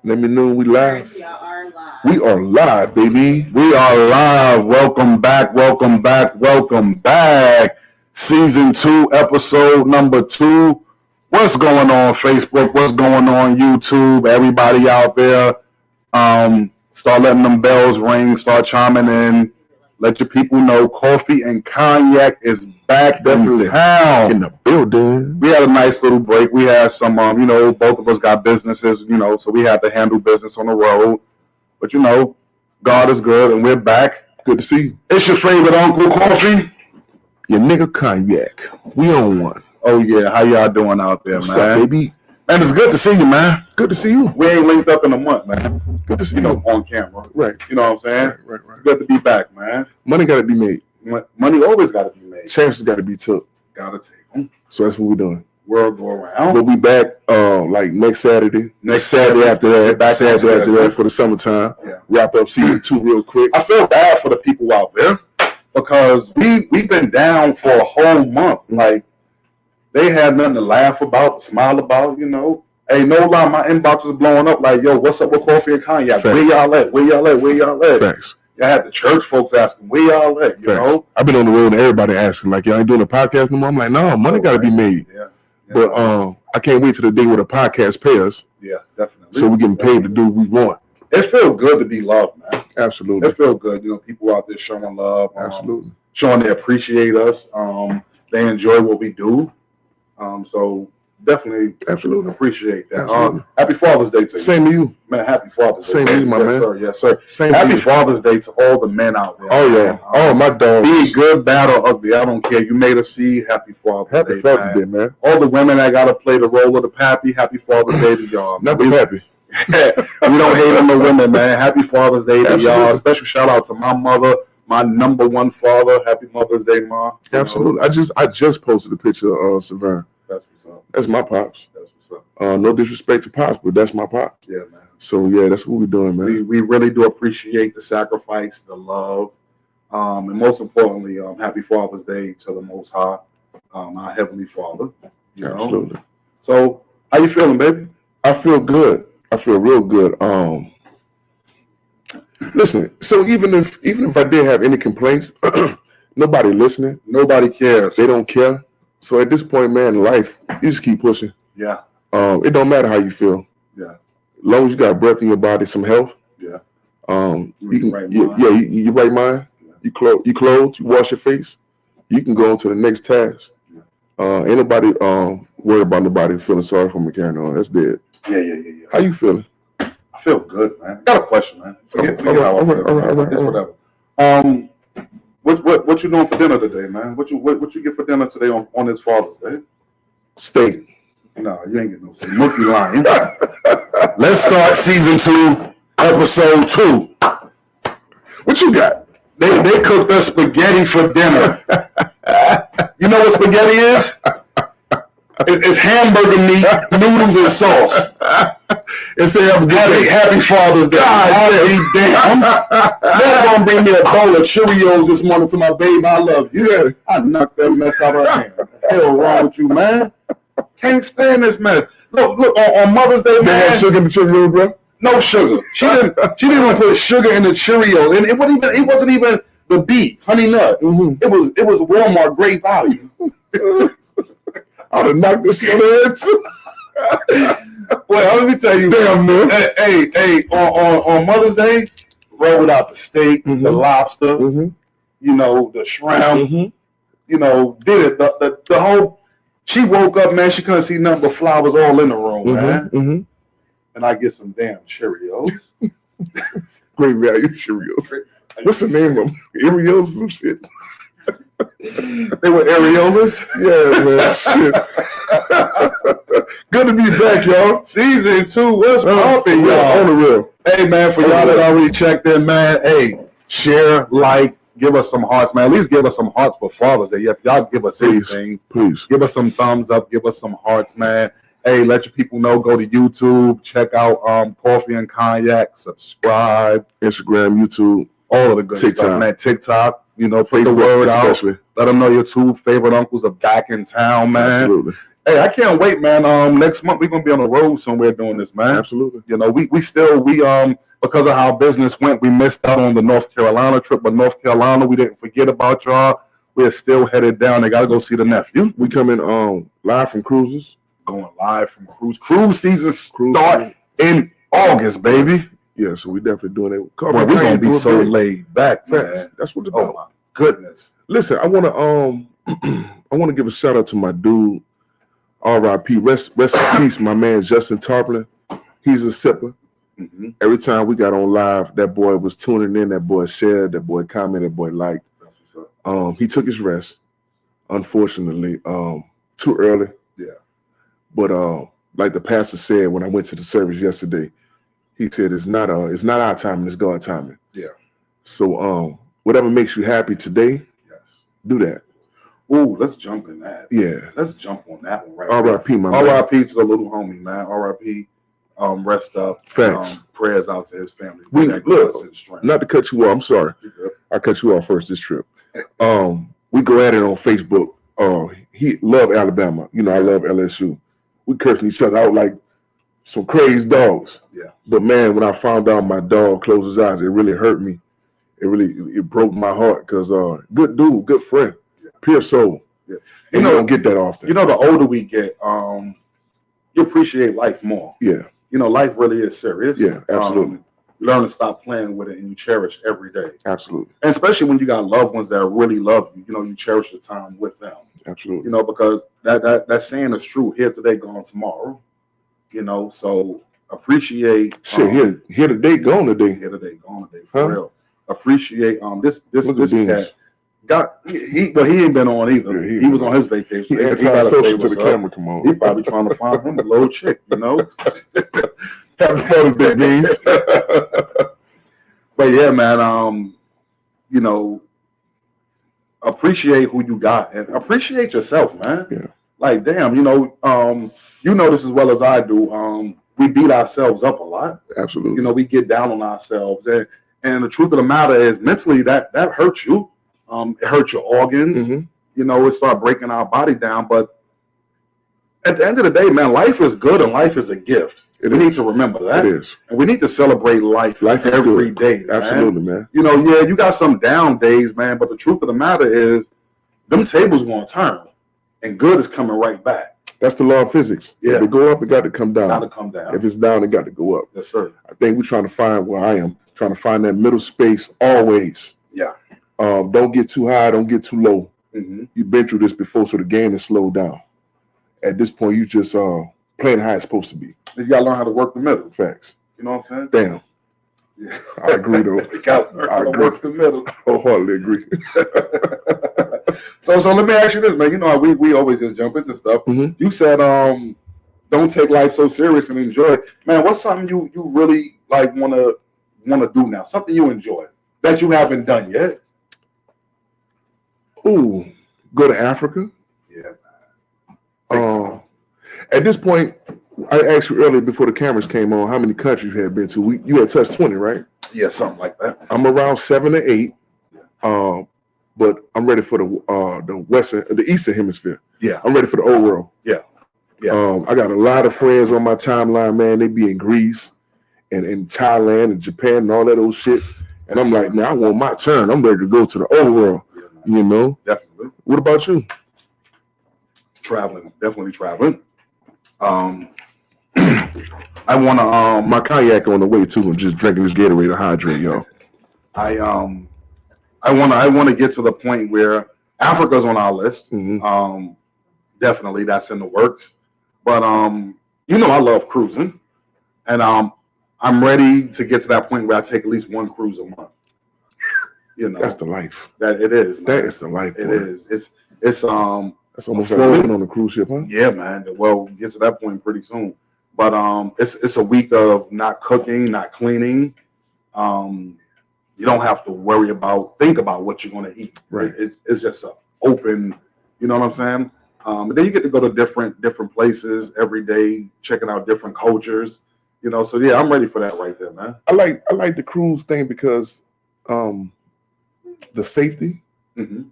Let me know we live. We are live. We are live, baby. We are live. Welcome back. Season 2, episode number 2. What's going on Facebook? What's going on YouTube? Everybody out there, start letting them bells ring. Start chiming in. Let your people know Coffee and Cognac is back Definitely. in town. In the building. We had a nice little break. We had some, both of us got businesses, so we had to handle business on the road. But, God is good, and we're back. Good to see you. It's your favorite Uncle Coffee. Your nigga Cognac. We on one. Oh, yeah. How y'all doing out there, What's man? up, baby? Man, it's good to see you, man. Good to see you. We ain't linked up in a month, man. Good to see you. On camera. Right. You know what I'm saying? Right. It's good to be back, man. Money got to be made. Money always got to be made. Chances got to be took. Got to take them. So that's what we're doing. World go around. We'll be back like next Saturday. Next Saturday after that. Back Saturday next after that for the summertime. Yeah. Wrap up season 2 real quick. I feel bad for the people out there because we've been down for a whole month. Like, they had nothing to laugh about, smile about, Hey, no lie, my inbox is blowing up like, yo, what's up with Coffee and Cognac? Facts. Where y'all at? Where y'all at? Facts. I had the church folks asking, where y'all at? You know? I've been on the road and everybody asking, like, y'all ain't doing a podcast no more? I'm like, no, money got to be made. Yeah. But I can't wait till the day where the podcast pay us. Yeah, definitely. So we're getting paid to do what we want. It feels good to be loved, man. Absolutely. It feels good. People out there showing love. Absolutely. Showing they appreciate us. They enjoy what we do. So definitely appreciate that. Absolutely. Happy Father's Day to you. Same to you. Man, happy Father's Day. Same to you, my man. Yes, sir. Same happy to you. Father's Day to all the men out there. Oh, yeah. Man. My dog. Be good, bad, or ugly. I don't care. You made a seed. Happy Father's Day. Happy Father's Day, man. All the women that got to play the role of the pappy, happy Father's Day to y'all. Never happy. We don't hate on the women, man. Happy Father's Day to y'all. Special shout out to my mother, my number one father. Happy Mother's Day, Ma. Absolutely. I just posted a picture of Savannah. That's what's up. That's my pops. That's what's up. No disrespect to pops, but that's my pops. Yeah, man. So yeah, that's what we're doing, man. We really do appreciate the sacrifice, the love, and most importantly, happy Father's Day to the Most High, our Heavenly Father. You know? Absolutely. So, how you feeling, baby? I feel good. I feel real good. Listen. So even if I did have any complaints, nobody listening. Nobody cares. They don't care. So at this point, man, in life, you just keep pushing. Yeah. It don't matter how you feel. Yeah. As long as you got breath in your body, some health. Yeah. You can, right you right mind. Yeah. You clothe. You wash your face. You can go on to the next task. Yeah. Ain't nobody worried about nobody feeling sorry for me carrying on. That's dead. Yeah. How you feeling? I feel good, man. Got a question, man. Forget how I feel. All right. It's whatever. What you doing for dinner today, man? What you get for dinner today on this Father's Day? Steak. No, you ain't getting no steak. Monkey lying. Let's start season 2, episode 2. What you got? They cooked us spaghetti for dinner. You know what spaghetti is? It's hamburger meat, noodles, and sauce. It say Happy Father's Day. Damn. They're gonna bring me a bowl of Cheerios this morning to my baby. I love you. Yeah. I knocked that mess out of her hand. What the hell wrong with you, man? Can't stand this mess. Look, on Mother's Day, They man. had sugar in the Cheerios, bro? No sugar. She didn't even put sugar in the Cheerios, and it wasn't even the beet, honey nut. Mm-hmm. It was Walmart great value. I would have knocked this shit in. Well, let me tell you, damn man. Hey, on Mother's Day, rolled out the steak, the lobster, the shrimp, did it. The whole. She woke up, man. She couldn't see nothing but flowers all in the room, man. And I get some damn Cheerios. Great value Cheerios. What's the name of them? Cheerios or some shit? They were areolas. Yeah, man. Shit. Good to be back, y'all. Season 2, what's poppin', y'all? On the real. Hey, man, for y'all that already checked in, man, hey, share, like, give us some hearts, man. At least give us some hearts for Father's Day. If y'all give us anything, please. Give us some thumbs up, give us some hearts, man. Hey, let your people know, go to YouTube, check out Coffee and Cognac, subscribe. Instagram, YouTube. All of the good TikTok. stuff, man. TikTok, put Facebook, the word especially. out. Let them know your 2 favorite uncles are back in town, man. Absolutely. Hey, I can't wait, man. Next month we're gonna be on the road somewhere doing this, man. Absolutely. You know, we because of how business went, we missed out on the North Carolina trip. But North Carolina, we didn't forget about y'all. We're still headed down. They gotta go see the nephew. We coming live from cruises. Going live from cruise season start in August, baby. Yeah, so we definitely doing it. Well, we're gonna be so laid back, man. That's what it's about. Oh my goodness. Listen, I wanna give a shout out to my dude. R.I.P. Rest in peace, my man Justin Tarplin. He's a sipper. Mm-hmm. Every time we got on live, that boy was tuning in. That boy shared. That boy commented. That boy liked. He took his rest, unfortunately, too early. Yeah. But like the pastor said when I went to the service yesterday, he said it's not our time, it's God's timing. Yeah. So whatever makes you happy today, yes, do that. Ooh, let's jump in that. Yeah. Let's jump on that one right R.I.P. my man. R.I.P. to the little homie, man. R.I.P. Rest up. Facts. Prayers out to his family. Not to cut you off. I'm sorry. I cut you off first this trip. We go at it on Facebook. He love Alabama. You know, I love LSU. We cursing each other out like some crazy dogs. Yeah. But man, when I found out my dog closed his eyes, it really hurt me. It broke my heart because good dude, good friend, pure soul. Yeah. You don't get that often. You know, the older we get, you appreciate life more. Yeah. You know, life really is serious. Yeah, absolutely. You learn to stop playing with it and you cherish every day. Absolutely. And especially when you got loved ones that really love you, you know, you cherish the time with them. Absolutely. You know, because that saying is true. Here today, gone tomorrow. You know, so appreciate. Shit, here today, gone today. Here today, gone today. For real. Appreciate this cat. He ain't been on either. Yeah, he was on his vacation. He anti-social to the camera. Come on. He probably trying to find him a little chick, you know. Happy Father's Day, Beans. But yeah, man. You know, appreciate who you got and appreciate yourself, man. Yeah. Like, damn, you know this as well as I do. We beat ourselves up a lot. Absolutely. You know, we get down on ourselves, and the truth of the matter is, mentally, that hurts you. It hurts your organs. Mm-hmm. You know, it start breaking our body down. But at the end of the day, man, life is good and life is a gift. We need to remember that. It is. And we need to celebrate life every day. Absolutely, man. You know, yeah, you got some down days, man. But the truth of the matter is, them tables going to turn, and good is coming right back. That's the law of physics. Yeah. If it go up, it got to come down. Got to come down. If it's down, it got to go up. Yes, sir. I think we're trying to find where I am, trying to find that middle space always. Yeah. Don't get too high, don't get too low. Mm-hmm. You've been through this before, so the game is slowed down. At this point, you just playing how it's supposed to be. You got to learn how to work the middle. Facts. You know what I'm saying? Damn. Yeah. I agree, though. You got to learn how to work the middle. I wholeheartedly agree. So let me ask you this, man. You know, we always just jump into stuff. Mm-hmm. You said don't take life so serious and enjoy it. Man, what's something you really like wanna do now? Something you enjoy that you haven't done yet? Ooh, go to Africa. Yeah. At this point, I asked you earlier before the cameras came on how many countries you had been to. You had touched 20, right? Yeah, something like that. I'm around 7 or 8. But I'm ready for the Eastern Hemisphere. Yeah. I'm ready for the old world. Yeah. Yeah. I got a lot of friends on my timeline, man. They be in Greece and in Thailand and Japan and all that old shit. And I'm like, man, I want my turn. I'm ready to go to the old world. Yeah, you know? Definitely. What about you? Traveling. Definitely traveling. I want to my kayak on the way too. I'm just drinking this Gatorade to hydrate, y'all. I want to get to the point where Africa's on our list. Mm-hmm. Definitely, that's in the works. But you know, I love cruising, and I'm ready to get to that point where I take at least one cruise a month. You know, that's the life. That it is. Man. That is the life. It boy. is. It's that's almost like living on a cruise ship, huh? Yeah, man. Well, get to that point pretty soon. But it's a week of not cooking, not cleaning. You don't have to think about what you're going to eat. Right. It's just an open, you know what I'm saying? And then you get to go to different places every day, checking out different cultures, you know. So yeah, I'm ready for that right there, man. I like the cruise thing because the safety. Mm-hmm.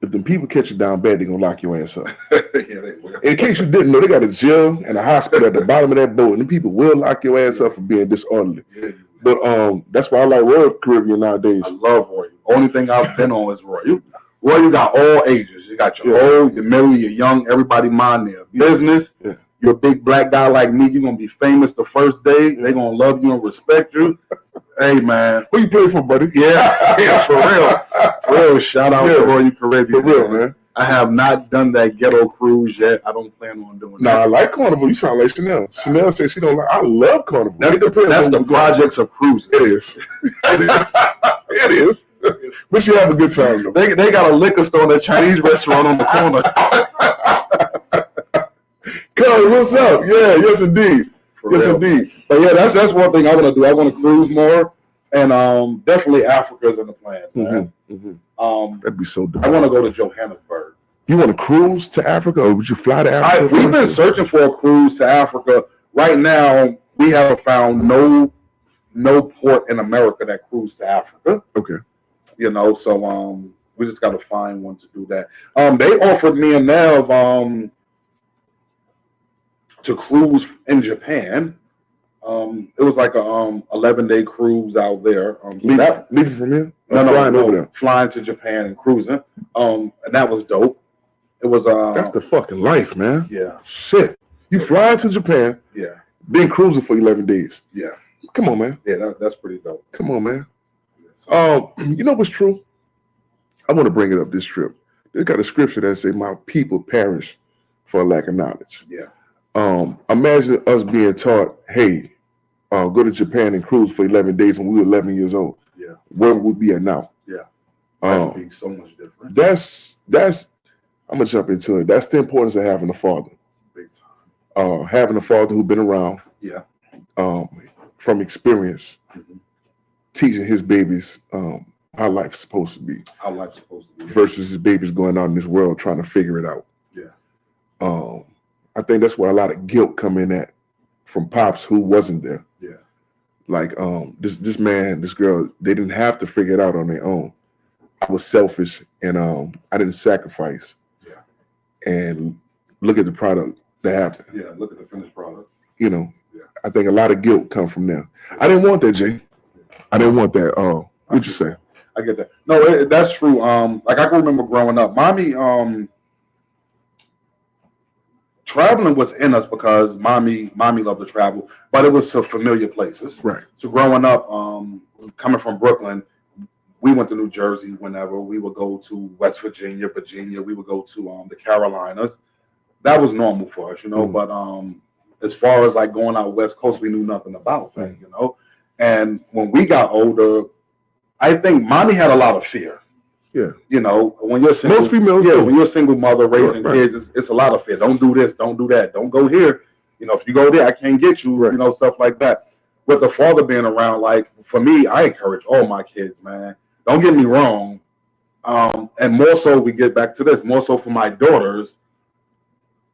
If the people catch you down bad, they're gonna lock your ass up. Yeah, they will. In case you didn't know, they got a jail and a hospital at the bottom of that boat, and the people will lock your ass up for being disorderly. Yeah. But that's why I like Royal Caribbean nowadays. I love Royal. Only thing I've been on is Royal. Royal got all ages. You got your old, your middle, your young. Everybody mind their business. Yeah. You're a big black guy like me. You're gonna be famous the first day. They're gonna love you and respect you. Hey man, who you play for, buddy? Yeah, for real. For real. Shout out to Royal Caribbean. For real, man. I have not done that ghetto cruise yet. I don't plan on doing that. No, I like Carnival. You sound like Chanel. Chanel says she don't like. I love Carnival. That's the projects of cruising. It is. It is. It is. But she have a good time though. They got a liquor store and a Chinese restaurant on the corner. Cuz, what's up? Yeah, yes indeed. Indeed. But yeah, that's one thing I want to do. I want to cruise more, and definitely Africa's in the plans, man. That'd be so dope. I want to go to Johannesburg. You want to cruise to Africa, or would you fly to Africa? We've been searching for a cruise to Africa. Right now, we haven't found no port in America that cruises to Africa. Okay. You know, so we just got to find one to do that. They offered me and Nev to cruise in Japan. It was like a 11-day cruise out there. Leaving from here? Flying over there. Flying to Japan and cruising. And that was dope. It was that's the fucking life, man. Yeah. Shit. You flying to Japan. Yeah. Then cruising for 11 days. Yeah. Come on, man. Yeah, that's pretty dope. Come on, man. You know what's true? I want to bring it up this trip. They got a scripture that say, "My people perish for a lack of knowledge." Yeah. Imagine us being taught, "Hey, go to Japan and cruise for 11 days when we were 11 years old." Yeah. Where would we be at now? Yeah. That would be so much different. That's. I'm gonna jump into it. That's the importance of having a father. Big time. Having a father who's been around. Yeah. From experience, teaching his babies how life's supposed to be. How life's supposed to be. Versus his babies going out in this world trying to figure it out. Yeah. I think that's where a lot of guilt come in at from pops who wasn't there. Yeah. Like this man, this girl, they didn't have to figure it out on their own. I was selfish and I didn't sacrifice. Yeah. And look at the product that happened. Yeah, look at the finished product. You know, I think a lot of guilt come from there. I didn't want that, Jay. I didn't want that. What'd you say? I get that. No, that's true. Like I can remember growing up, mommy, traveling was in us because mommy loved to travel, but it was to familiar places. Right. So growing up, coming from Brooklyn, we went to New Jersey whenever. We would go to West Virginia. We would go to the Carolinas. That was normal for us, you know. But as far as like going out West Coast, we knew nothing about that, you know. And when we got older, I think mommy had a lot of fear. Yeah. You know, when you're single, most females, when you're a single mother raising kids, it's a lot of fear. Don't do this, don't do that, don't go here. You know, if you go there, I can't get you. You know, stuff like that. With the father being around, like for me, I encourage all my kids, man. Don't get me wrong. And more so, we get back to this. More so for my daughters,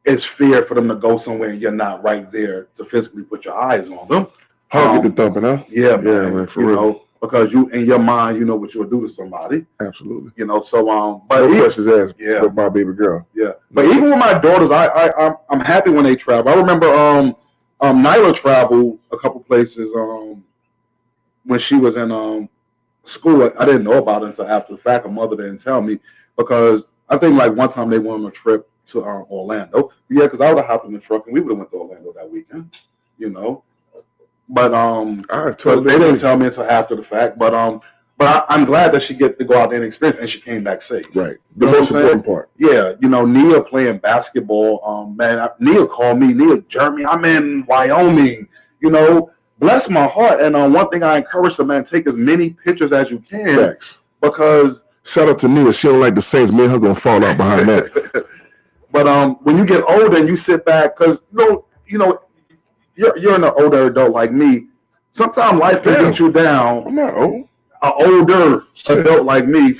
it's fear for them to go somewhere and you're not right there to physically put your eyes on them. Get the thumping, huh? Yeah, man. Man, for real. Know, because you in your mind, you know what you'll do to somebody. Absolutely. You know, so but no questions asked. Yeah, with my baby girl. Yeah, but even with my daughters, I'm happy when they travel. I remember Nyla traveled a couple places when she was in school. I didn't know about it until after the fact. Her mother didn't tell me because I think like one time they went on a trip to Orlando. Yeah, because I would have hopped in the truck and we would have went to Orlando that weekend. You know. But they didn't tell me until after the fact. But I'm glad that she get to go out there and experience, and she came back safe. Right, the most important part. Yeah, you know, Nia playing basketball. Nia called me, Jeremy, I'm in Wyoming. You know, bless my heart. And one thing I encourage the man, take as many pictures as you can. Thanks. Because shout out to Nia, she don't like the Saints. Me and her gonna fall out behind that. But when you get older and you sit back, because you know. You're an older adult like me. Sometimes life can beat you down. I'm not old. An older adult like me.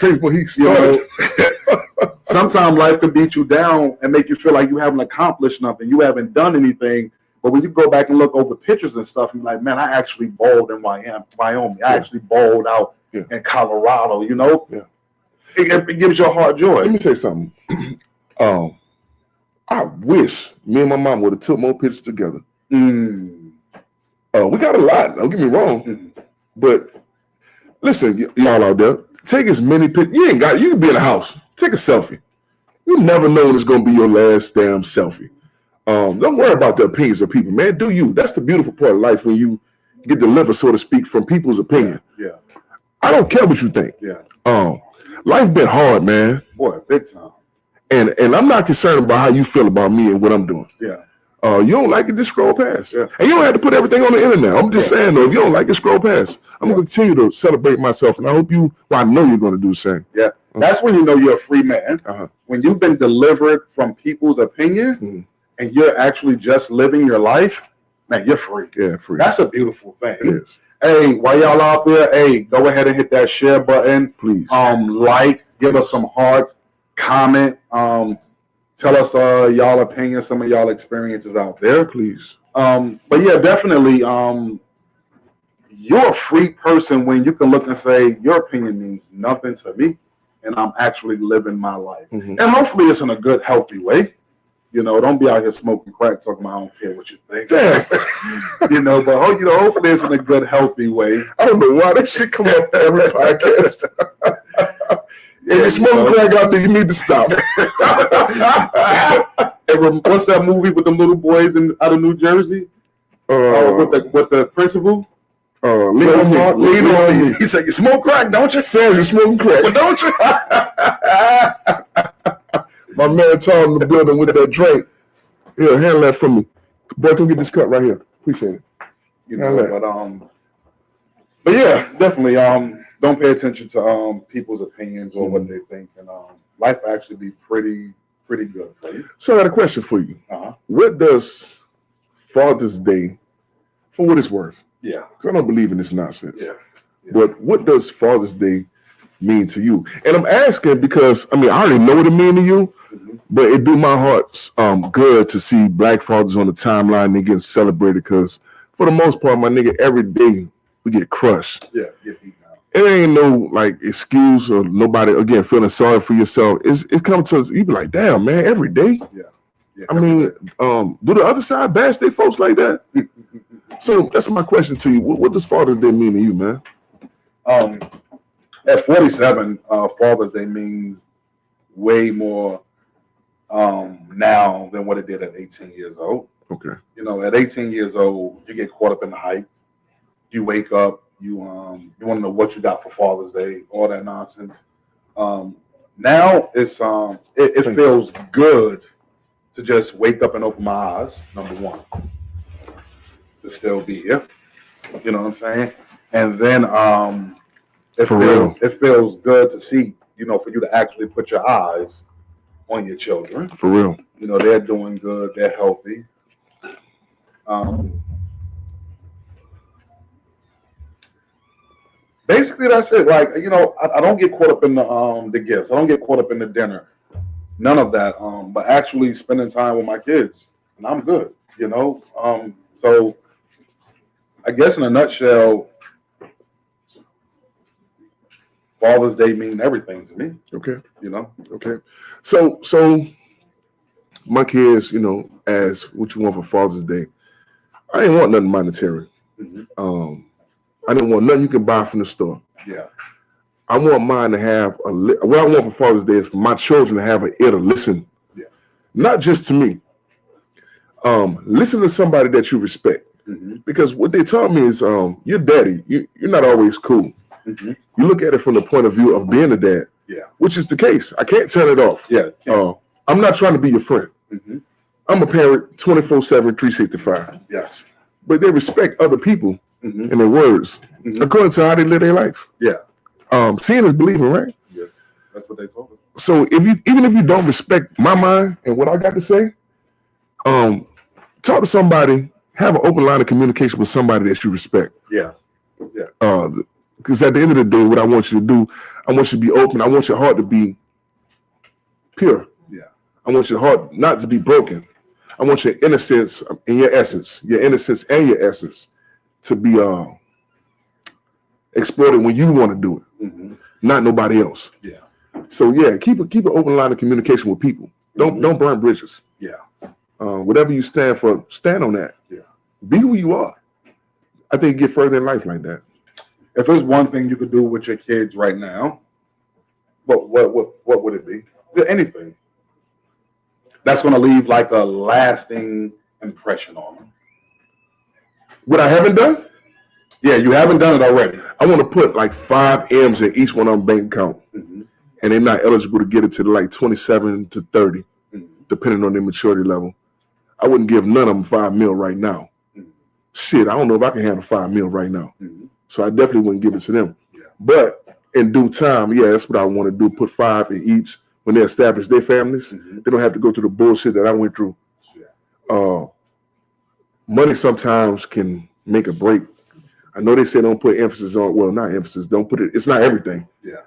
Sometimes life can beat you down and make you feel like you haven't accomplished nothing. You haven't done anything. But when you go back and look over pictures and stuff, you're like, man, I actually balled in Wyoming. I actually balled out in Colorado. You know, it gives you a heart joy. Let me say something. I wish me and my mom would have took more pictures together. Mm. We got a lot. Don't get me wrong, but listen, y'all out there, take as many pictures. You can be in the house. Take a selfie. You never know when it's gonna be your last damn selfie. Don't worry about the opinions of people, man. Do you? That's the beautiful part of life when you get delivered, so to speak, from people's opinion. Yeah. I don't care what you think. Yeah. Life been hard, man. Boy, big time. And I'm not concerned about how you feel about me and what I'm doing. Yeah. You don't like it, just scroll past. Yeah. And you don't have to put everything on the internet. I'm just saying, though, if you don't like it, scroll past. I'm going to continue to celebrate myself, and I hope I know you're going to do the same. Yeah. That's when you know you're a free man. When you've been delivered from people's opinion and you're actually just living your life, man, you're free. Yeah, free. That's a beautiful thing. It is. Hey, while y'all out there, hey, go ahead and hit that share button. Please. Like, give us some hearts, comment, tell us y'all opinions, some of y'all experiences out there. Please. But yeah, definitely, you're a free person when you can look and say, your opinion means nothing to me, and I'm actually living my life. And hopefully it's in a good, healthy way. You know, don't be out here smoking crack talking about I don't care what you think. But hopefully it's in a good, healthy way. I don't know why that shit come up every podcast. If you're smoking crack out there, you need to stop. What's that movie with the little boys out of New Jersey? With the principal? Lean on me. He said, "You smoke crack, don't you?" Says you're smoking crack. But don't you? My man Tom in the building with that drink. Here, handle that for me. Boy, come get this cup right here. Appreciate it. But yeah, definitely. Don't pay attention to people's opinions or what they think, and life actually be pretty good for you. So I got a question for you. What does Father's Day, for what it's worth? Yeah. Because I don't believe in this nonsense. Yeah. But what does Father's Day mean to you? And I'm asking because I already know what it means to you, but it do my heart good to see Black fathers on the timeline and getting celebrated. Because for the most part, my nigga, every day we get crushed. Yeah, get beat down. It ain't no excuse or nobody again feeling sorry for yourself. It comes to us. You be like, damn man, every day. Yeah. Do the other side bash their folks like that? So that's my question to you. What does Father's Day mean to you, man? At 47, Father's Day means way more now than what it did at 18 years old. Okay. You know, at 18 years old, you get caught up in the hype. You wake up, you want to know what you got for Father's Day, all that nonsense. Now it's it feels good to just wake up and open my eyes, number one. To still be here. You know what I'm saying? And then it feels good to see, for you to actually put your eyes on your children. For real. They're doing good, they're healthy. Basically that's it. Like, I don't get caught up in the gifts. I don't get caught up in the dinner. None of that. But actually spending time with my kids. And I'm good, So I guess in a nutshell, Father's Day mean everything to me. Okay. Okay. So my kids, ask what you want for Father's Day. I didn't want nothing monetary. I didn't want nothing you can buy from the store. Yeah. I want mine to have what I want for Father's Day is for my children to have an ear to listen. Yeah. Not just to me. Listen to somebody that you respect. Because what they taught me is your daddy, you're not always cool. You look at it from the point of view of being a dad. Yeah. Which is the case. I can't turn it off. Yeah. I'm not trying to be your friend. I'm a parent 24/7, 365. Yes. But they respect other people and their words according to how they live their life. Yeah. Seeing is believing, right? Yeah. That's what they told us. So even if you don't respect my mind and what I got to say, talk to somebody, have an open line of communication with somebody that you respect. Yeah. Yeah. Because at the end of the day, what I want you to do, I want you to be open. I want your heart to be pure. Yeah. I want your heart not to be broken. I want your innocence and your essence and your essence to be exploited when you want to do it, not nobody else. Yeah. So yeah, keep an open line of communication with people. Don't burn bridges. Yeah. Whatever you stand for, stand on that. Yeah. Be who you are. I think you get further in life like that. If there's one thing you could do with your kids right now, what would it be? Anything that's going to leave like a lasting impression on them. What I haven't done? Yeah, you haven't done it already. I want to put like 5 M's in each one of them bank account, and they're not eligible to get it to like 27 to 30, depending on their maturity level. I wouldn't give none of them $5 million right now. Shit, I don't know if I can handle $5 million right now. So I definitely wouldn't give it to them. Yeah. But in due time, yeah, that's what I want to do. Put 5 in each when they establish their families. They don't have to go through the bullshit that I went through. Yeah. Money sometimes can make a break. I know they say don't put emphasis on, well, not emphasis, don't put it, it's not everything. Yeah.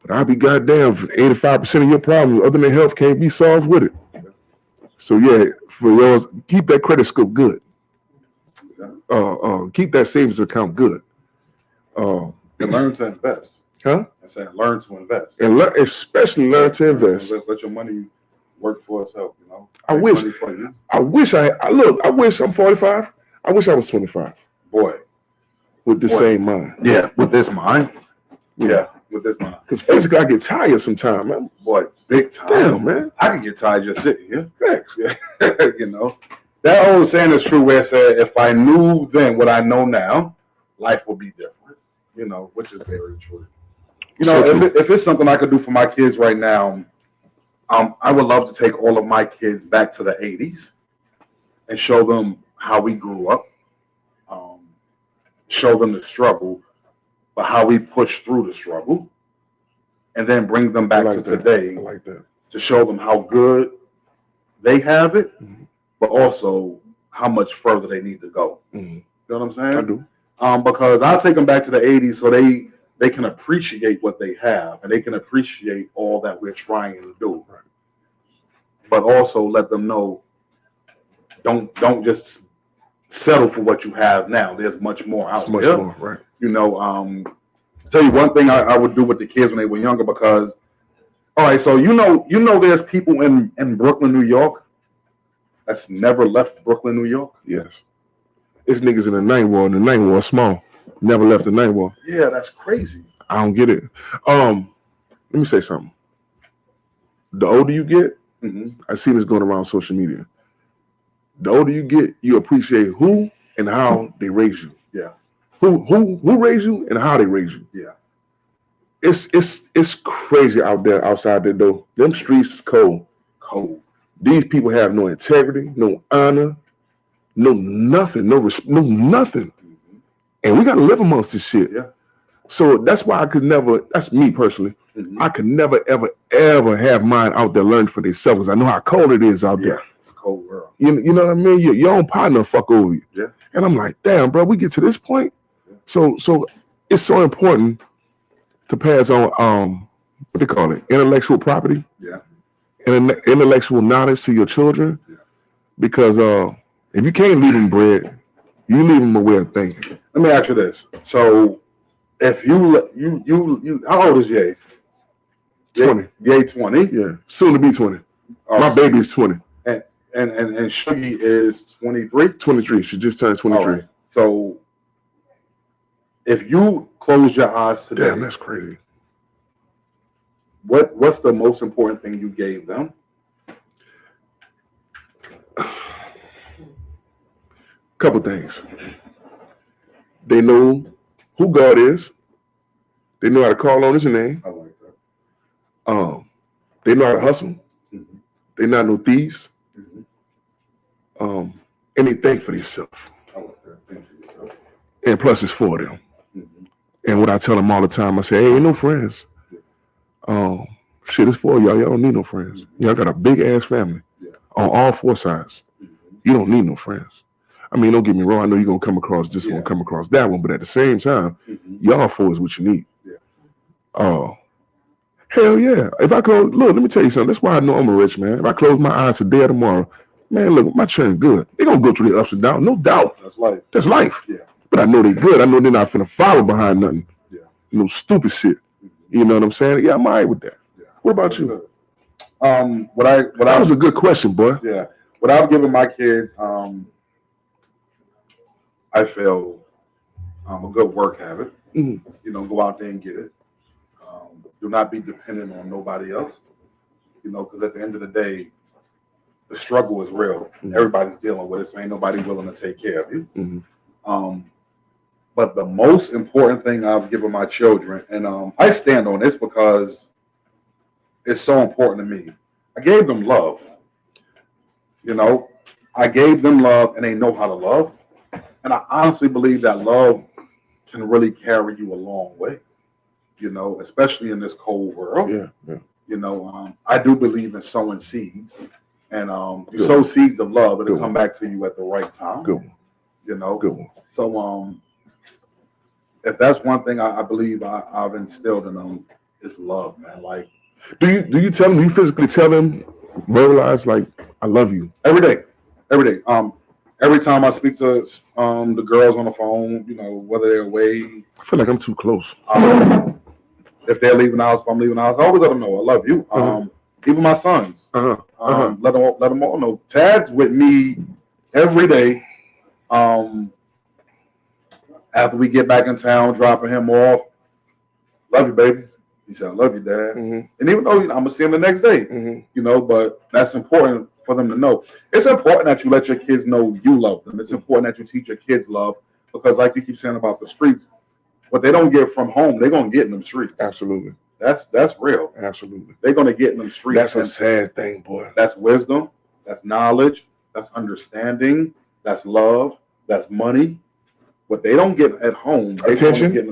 But I'll be goddamn, 85% of your problems other than health can't be solved with it. Yeah. So yeah, for yours, keep that credit score good. Keep that savings account good. And learn to invest. Huh? I said learn to invest. And especially learn to invest. Let your money work for itself, you know. I wish I'm 45. I wish I was 25. Boy. With the same mind. Yeah, with this mind. Yeah, with this mind. Because physically, I get tired sometimes, man. Boy, big time. Damn, man. I can get tired just sitting here. Thanks. Yeah. You know, that old saying is true where it said, if I knew then what I know now, life would be different. You know, which is very true. You know, if it's something I could do for my kids right now, I would love to take all of my kids back to the 80s and show them how we grew up. Show them the struggle, but how we push through the struggle, and then bring them back to today to show them how good they have it, but also how much further they need to go. You know what I'm saying? I do. Because I'll take them back to the 80s so they can appreciate what they have, and they can appreciate all that we're trying to do. Right. But also let them know, don't just settle for what you have now. There's much more out there. More, right. You know, tell you one thing I would do with the kids when they were younger, because, all right, so you know there's people in Brooklyn, New York that's never left Brooklyn, New York. Yes. It's niggas in the ninth ward, and the ninth ward small. Never left the ninth ward. Yeah, that's crazy. I don't get it. Let me say something. The older you get, I see this going around social media. The older you get, you appreciate who and how they raise you. Yeah. Who raised you and how they raise you. Yeah. It's crazy out there, outside there though. Them streets cold. Cold. These people have no integrity, no honor, no nothing, no nothing. And we gotta live amongst this shit. Yeah. So that's why I could never, that's me personally, I could never, ever have mine out there learning for themselves. I know how cold it is out there. It's a cold world. You know what I mean? Your own partner fuck over you. Yeah. And I'm like, damn, bro, we get to this point. Yeah. So it's so important to pass on what they call it, intellectual property. Yeah. And intellectual knowledge to your children. Yeah. Because if you can't leave them bread, you leave them a way of thinking. Let me ask you this. So if you how old is Ye? 20. Ye 20? Yeah. Soon to be 20. My baby is 20. And Shuggy is 23? 23. She just turned 23. Right. So if you close your eyes today. Damn, that's crazy. What's the most important thing you gave them? Couple things. They know who God is. They know how to call on his name. I like that. They know how to hustle. They're not no thieves. And they think for themselves. I like that. Think for yourself. And plus it's for them. And what I tell them all the time, I say, hey, ain't no friends. Shit is for y'all. Y'all don't need no friends. Y'all got a big ass family on all 4 sides. You don't need no friends. I mean, don't get me wrong. I know you're going to come across this one, come across that one. But at the same time, y'all 4 is what you need. Hell yeah. If I close, look, let me tell you something. That's why I know I'm a rich man. If I close my eyes today or tomorrow, man, look, my children good. They're going to go through the ups and downs. No doubt. That's life. That's life. Yeah. But I know they're good. I know they're not finna follow behind nothing. Yeah. You know, stupid shit. You know what I'm saying? Yeah, I'm all right with that. Yeah. What about you? That was a good question, boy. Yeah. What I've given my kids, I feel a good work habit. Mm-hmm. You know, go out there and get it. Do not be dependent on nobody else. You know, because at the end of the day, the struggle is real. Mm-hmm. Everybody's dealing with it, so ain't nobody willing to take care of you. Mm-hmm. But the most important thing I've given my children, and I stand on this because it's so important to me. I gave them love. You know, I gave them love, and they know how to love. And I honestly believe that love can really carry you a long way. You know, especially in this cold world. Yeah. You know, I do believe in sowing seeds, and you sow seeds of love, it'll come back to you at the right time. Good one. You know, good one. So, if that's one thing I believe I've instilled in them is love, man. Like, do you tell them? Do you physically tell them, verbalize like I love you every day? Every time I speak to the girls on the phone, you know, whether they're away. I feel like I'm too close. If they're leaving the house, if I'm leaving the house, I always let them know I love you. Even my sons, let them all know. Tad's with me every day. After we get back in town, dropping him off. Love you, baby. He said, I love you, Dad. Mm-hmm. And even though I'm going to see him the next day, you know, but that's important for them to know. It's important that you let your kids know you love them. It's important that you teach your kids love because like you keep saying about the streets, what they don't get from home, they're going to get in them streets. Absolutely. That's real. Absolutely. They're going to get in them streets. That's a sad thing, boy. That's wisdom. That's knowledge. That's understanding. That's love. That's money. What they don't get at home, attention,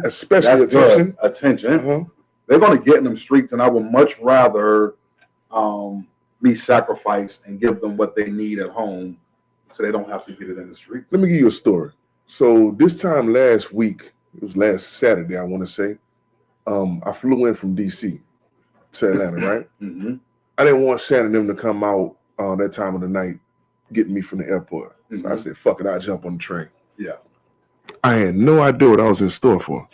especially attention. Attention. They're going to get in them streets, and I would much rather be sacrificed and give them what they need at home, so they don't have to get it in the streets. Let me give you a story. So this time last week, it was last Saturday, I want to say, I flew in from DC to Atlanta, right? Mm-hmm. I didn't want Shannon and them to come out that time of the night getting me from the airport. Mm-hmm. So I said, fuck it, I'll jump on the train. Yeah. I had no idea what I was in store for.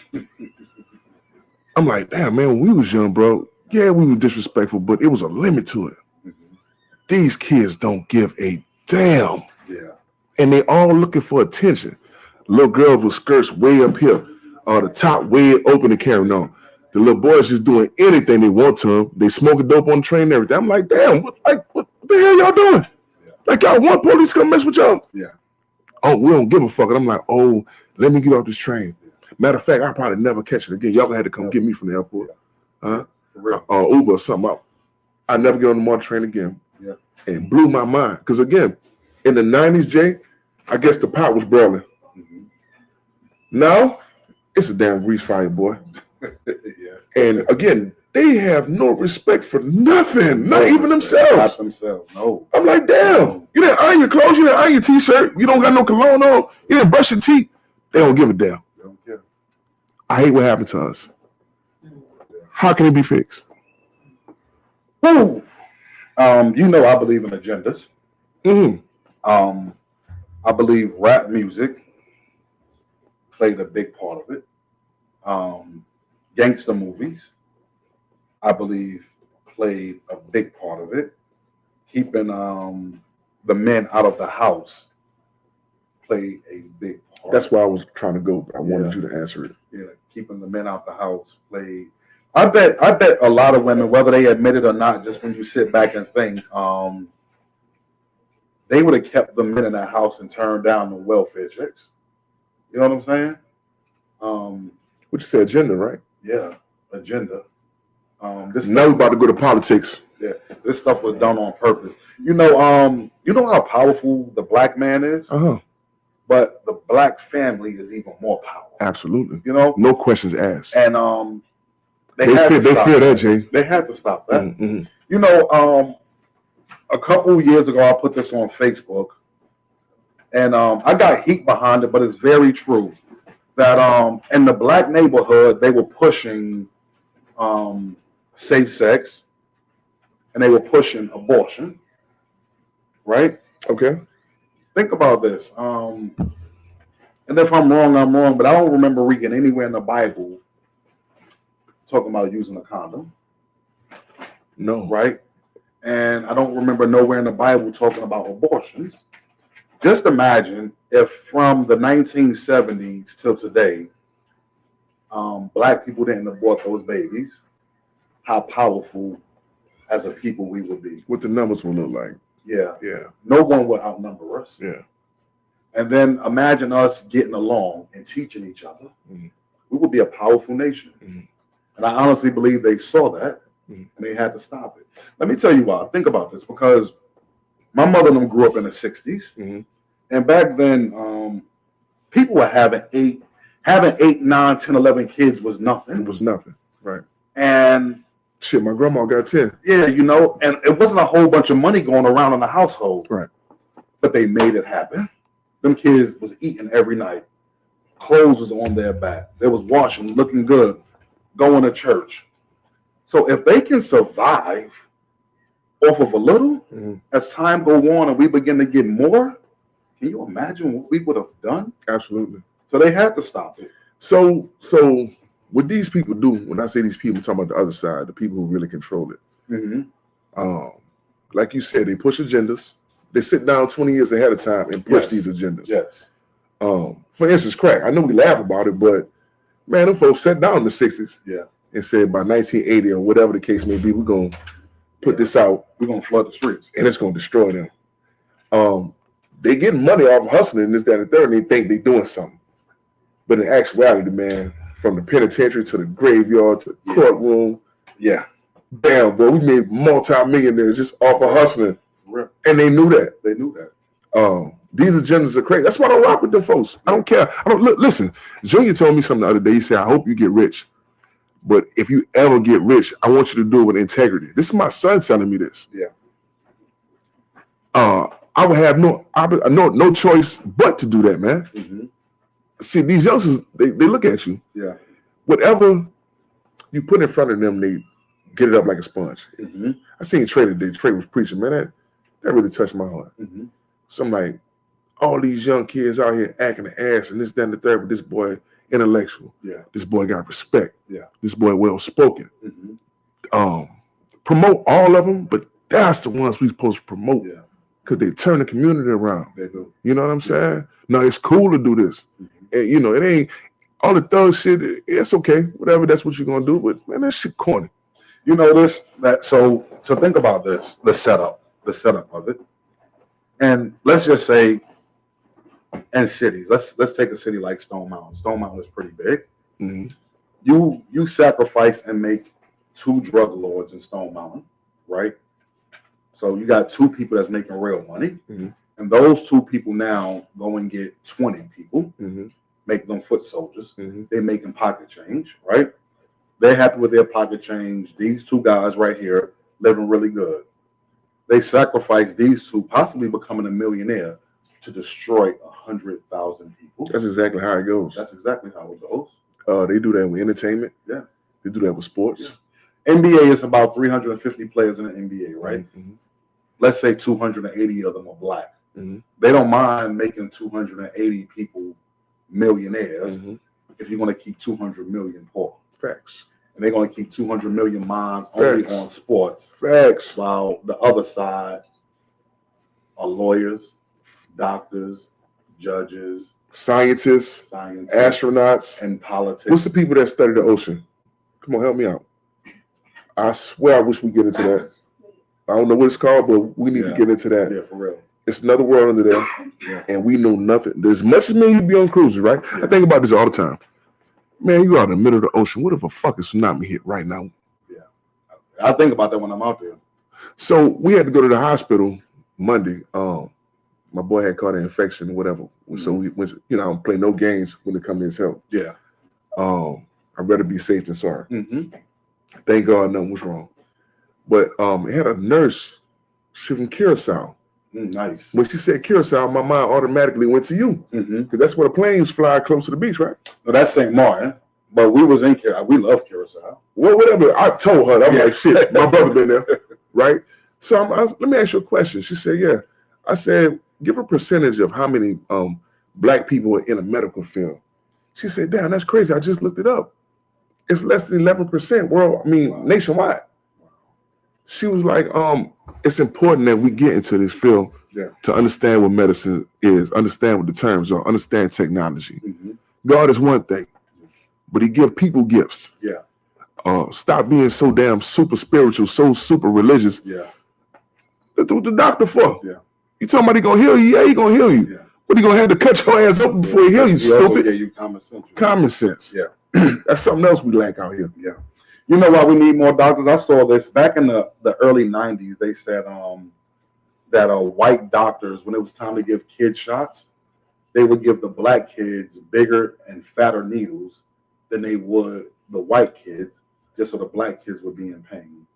I'm like, damn, man, when we was young, bro, yeah, we were disrespectful, but it was a limit to it. Mm-hmm. These kids don't give a damn. Yeah. And they all looking for attention. Little girls with skirts way up here, the top way open and carrying on. The little boys just doing anything they want to them. They smoking dope on the train and everything. I'm like, damn, what the hell y'all doing? Yeah. Like, y'all want police to come mess with y'all? Yeah. Oh, we don't give a fuck. And I'm like, oh, let me get off this train. Matter of fact, I'll probably never catch it again. Y'all had to come get me from the airport. Or Uber or something. I never get on the morning train again. Yeah. And blew my mind. Because again, in the 90s, Jay, I guess the pot was boiling. Mm-hmm. Now, it's a damn grease fire, boy. Yeah. And again, they have no respect for nothing. Not even themselves. Not themselves, no. I'm like, damn, you didn't iron your clothes, you didn't iron your t-shirt, you don't got no cologne on, you didn't brush your teeth. They don't give a damn. They don't care. I hate what happened to us. How can it be fixed? Woo! You know I believe in agendas. Mm-hmm. I believe rap music played a big part of it. Gangster movies, I believe, played a big part of it. Keeping the men out of the house played a big part. That's why I was trying to go, but I wanted you to answer it. Yeah, keeping the men out the house played. I bet a lot of women, whether they admit it or not, just when you sit back and think, they would have kept the men in that house and turned down the welfare checks. You know what I'm saying? What you said, agenda, right? Yeah, agenda. Now we're about to go to politics. Yeah, this stuff was done on purpose. You know how powerful the black man is? But the black family is even more powerful. Absolutely. You know? No questions asked. And they fear that, Jay. They had to stop that. Mm-hmm. You know, a couple of years ago, I put this on Facebook. And I got heat behind it, but it's very true. That in the black neighborhood, they were pushing safe sex. And they were pushing abortion. Right? Okay. Think about this. And if I'm wrong, I'm wrong. But I don't remember reading anywhere in the Bible talking about using a condom. No. Right? And I don't remember nowhere in the Bible talking about abortions. Just imagine if from the 1970s till today, Black people didn't abort those babies, how powerful as a people we would be. What the numbers would look like. Yeah. Yeah. No one would outnumber us. Yeah. And then imagine us getting along and teaching each other. Mm-hmm. We would be a powerful nation. Mm-hmm. And I honestly believe they saw that, and they had to stop it. Let me tell you why. Think about this, because my mother and them grew up in the 60s. Mm-hmm. And back then, people were having 8, 9, 10, 11 kids was nothing. It was nothing. Right. And shit, my grandma got 10. Yeah, you know, and it wasn't a whole bunch of money going around in the household. Right. But they made it happen. Them kids was eating every night. Clothes was on their back. They was washing, looking good, going to church. So if they can survive off of a little, as time go on and we begin to get more, can you imagine what we would have done? Absolutely. So they had to stop it. So what these people do, when I say these people, I'm talking about the other side, the people who really control it. Mm-hmm. Like you said, they push agendas. They sit down 20 years ahead of time and push these agendas. Yes. For instance, crack. I know we laugh about it, but man, them folks sat down in the 60s and said by 1980 or whatever the case may be, we're going to put this out. We're going to flood the streets. And it's going to destroy them. They getting money off of hustling, this, that, and the third, and they think they're doing something. But in actuality, man, from the penitentiary to the graveyard to the courtroom, damn, bro, we made multi-millionaires just off of hustling. And they knew that. They knew that. These agendas are crazy. That's why I don't rock with them folks. I don't care. Listen, Junior told me something the other day. He said, I hope you get rich. But if you ever get rich, I want you to do it with integrity. This is my son telling me this. Yeah. I would have no choice but to do that, man. Mm-hmm. See, these youngsters, they look at you. Yeah. Whatever you put in front of them, they get it up like a sponge. Mm-hmm. I seen Trey today. Trey was preaching, man. That really touched my heart. Mm-hmm. So I'm like, all these young kids out here acting the ass and this, that, and the third, but this boy intellectual. Yeah. This boy got respect. Yeah. This boy well-spoken. Mm-hmm. Promote all of them, but that's the ones we supposed to promote. Yeah. Because they turn the community around. They do. You know what I'm saying? No, it's cool to do this. Mm-hmm. And, you know, it ain't all the thug shit. It's okay. Whatever, that's what you're going to do. But, man, that shit corny. You know, so think about this, the setup of it. And let's just say in cities, let's take a city like Stone Mountain. Stone Mountain is pretty big. Mm-hmm. You sacrifice and make 2 drug lords in Stone Mountain, right? So you got 2 people that's making real money. Mm-hmm. And those 2 people now go and get 20 people, make them foot soldiers. Mm-hmm. They're making pocket change, right? They're happy with their pocket change. These 2 guys right here living really good. They sacrifice these 2, possibly becoming a millionaire, to destroy 100,000 people. That's exactly how it goes. That's exactly how it goes. They do that with entertainment. Yeah. They do that with sports. Yeah. NBA is about 350 players in the NBA, right? Mm-hmm. Let's say 280 of them are Black. Mm-hmm. They don't mind making 280 people millionaires if you're going to keep 200 million poor. Facts. And they're going to keep 200 million minds only on sports. Facts. While the other side are lawyers, doctors, judges, scientists, astronauts, and politics. What's the people that study the ocean? Come on, help me out. I swear I wish we get into that. I don't know what it's called, but we need to get into that. Yeah, for real. It's another world under there, and we know nothing. As much as me, you be on cruises, right? Yeah. I think about this all the time. Man, you out in the middle of the ocean. What if a fucking tsunami hit right now? Yeah, I think about that when I'm out there. So we had to go to the hospital Monday. My boy had caught an infection or whatever. Mm-hmm. So we went, I don't play no games when it comes to his health. Yeah. I'd rather be safe than sorry. Mm-hmm. Thank God nothing was wrong. But it had a nurse. She from Curacao. Nice. When she said Curacao, my mind automatically went to you. Because that's where the planes fly close to the beach, right? No, that's St. Martin. But we was in Curacao. We love Curacao. Well, whatever. I told her. I'm like, shit, my brother been there. Right? So let me ask you a question. She said, yeah. I said, give a percentage of how many Black people are in a medical field. She said, damn, that's crazy. I just looked it up. It's less than 11% nationwide. she was like, it's important that we get into this field to understand what medicine is, understand what the terms are, understand technology. Mm-hmm. God is one thing, but He gives people gifts. Yeah. Stop being so damn super spiritual, so super religious. Yeah. That's what the doctor for. Yeah. You talking about he gonna heal you? Yeah, he gonna heal you. Yeah. But he gonna have to cut your ass open before he heal you, stupid. Yeah, you common sense. Common sense. Yeah. That's something else we lack out here. Yeah. You know why we need more doctors? I saw this back in the early 90s. They said that white doctors, when it was time to give kids shots, they would give the black kids bigger and fatter needles than they would the white kids, just so the black kids would be in pain.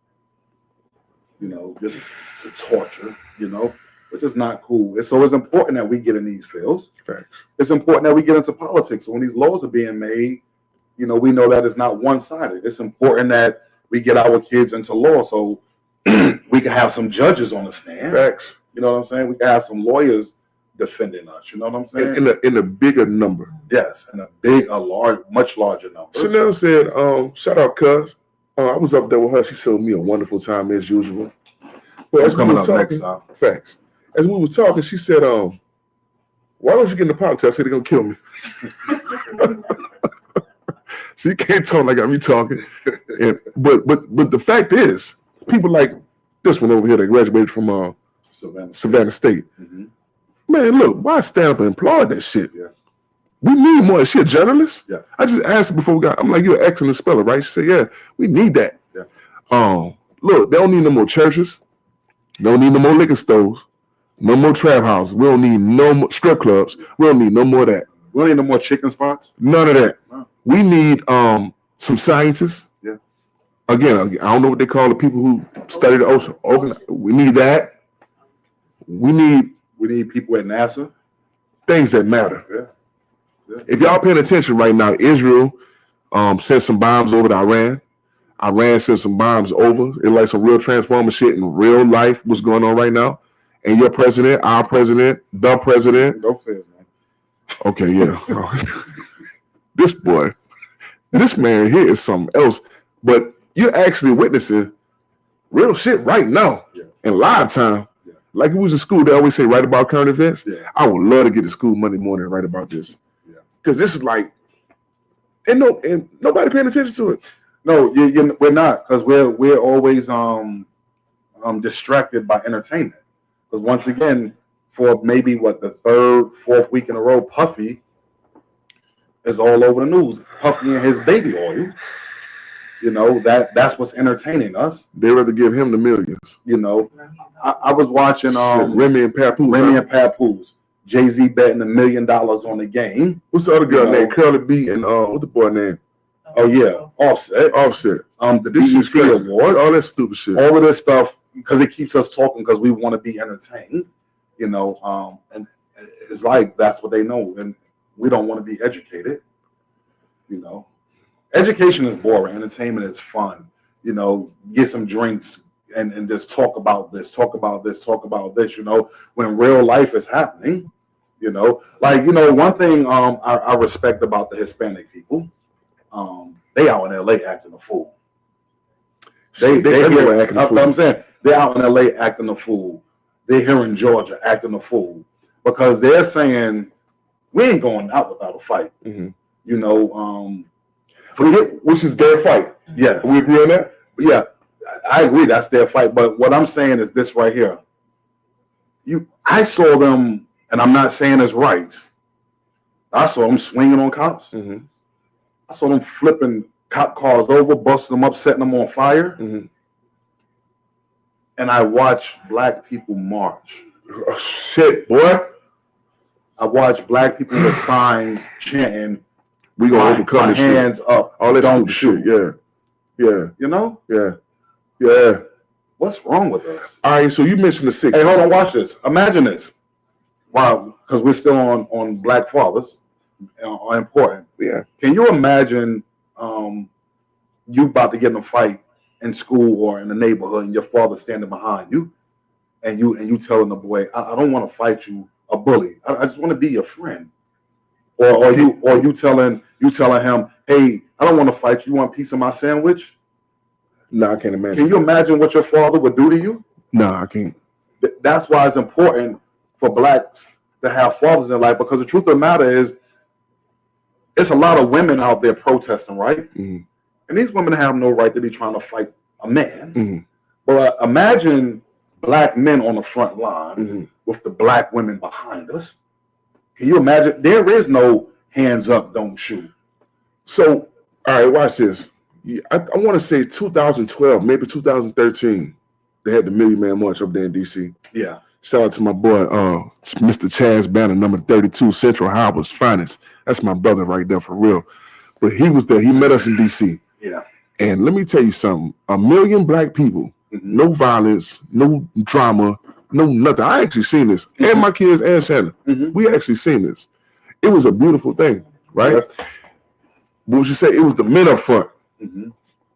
You know, just to torture, you know, which is not cool. So it's important that we get in these fields. Facts. It's important that we get into politics. So when these laws are being made, you know, we know that it's not one-sided. It's important that we get our kids into law so we can have some judges on the stand. Facts. You know what I'm saying? We can have some lawyers defending us. You know what I'm saying? In a bigger number. Yes, in much larger number. Chanel said, shout out cuz. I was up there with her. She showed me a wonderful time as usual. But as we were talking, next time. Facts. As we were talking, she said, why don't you get into politics? I said, they're going to kill me. So you can't talk like I be talking. But the fact is, people like this one over here that graduated from Savannah State. Mm-hmm. Man, look, why stand up and applaud that shit? Yeah. We need more. She a journalist? Yeah. I just asked her before we got, I'm like, you're an excellent speller, right? She said, yeah, we need that. Yeah. Look, they don't need no more churches. They don't need no more liquor stores. No more trap houses. We don't need no more strip clubs. We don't need no more of that. We don't need no more chicken spots. None of that. No. We need some scientists. Yeah. Again, I don't know what they call the people who study the ocean. We need that. We need people at NASA. Things that matter. Yeah. If y'all paying attention right now, Israel sent some bombs over to Iran. Iran sent some bombs over. It's like some real transformer shit in real life. What's going on right now? And your president, our president, the president. Don't say it, man. Okay, yeah. This man here is something else. But you're actually witnessing real shit right now in live time. Yeah. Like it was in school, they always say write about current events. Yeah. I would love to get to school Monday morning and write about this. Because this is like, and nobody paying attention to it. No, we're not, because we're always distracted by entertainment. Because once again, for maybe the third, fourth week in a row, Puffy is all over the news. Puffy and his baby oil. You know, that's what's entertaining us. They rather give him the millions. You know, I was watching Remy and Papoose. Jay-Z betting $1 million on the game. What's the other girl named? Curly B and what the boy name? Oh yeah, Offset. The BET Awards. All that stupid shit. All of this stuff because it keeps us talking because we want to be entertained. You know, and it's like that's what they know, and we don't want to be educated. You know, education is boring. Entertainment is fun. You know, get some drinks and just talk about this. You know, when real life is happening. You know, like, you know, one thing I respect about the Hispanic people, they out in LA acting a fool. They here acting a fool. I'm saying they're out in LA acting a fool. They're here in Georgia acting a fool because they're saying we ain't going out without a fight. Mm-hmm. You know, which is their fight. Yes, we agree on that. Yeah, I agree. That's their fight. But what I'm saying is this right here. I saw them. And I'm not saying it's right. I saw them swinging on cops. Mm-hmm. I saw them flipping cop cars over, busting them up, setting them on fire. Mm-hmm. And I watched black people march. Oh, shit, boy. I watched black people with signs chanting, "We gonna overcome this shit." Hands up. All that don't shoot. Shit. Yeah. You know? Yeah. What's wrong with us? All right, so you mentioned the 60s. Hey, hold on, watch this. Imagine this. Wow, because we're still on black fathers are important. Yeah. Can you imagine you about to get in a fight in school or in the neighborhood and your father standing behind you and you telling the boy, I don't want to fight you, a bully. I just want to be your friend. Or you telling him, hey, I don't want to fight you. You want a piece of my sandwich? No, I can't imagine. Can you imagine what your father would do to you? No, I can't. That's why it's important for blacks to have fathers in their life, because the truth of the matter is, it's a lot of women out there protesting, right? Mm-hmm. And these women have no right to be trying to fight a man. Mm-hmm. But imagine black men on the front line Mm-hmm. with the black women behind us. Can you imagine? There is no hands up, don't shoot. So, all right, watch this. I want to say 2012, maybe 2013. They had the Million Man March up there in DC. Yeah. Shout out to my boy, Mr. Chaz Banner, number 32, Central Howard's finest. That's my brother right there for real. But he was there. He met us in DC. Yeah. And let me tell you something. 1 million black people, Mm-hmm. no violence, no drama, no nothing. I actually seen this. Mm-hmm. And my kids and Shannon. Mm-hmm. We actually seen this. It was a beautiful thing, right? Yeah. What would you say? It was the men up front. Mm-hmm.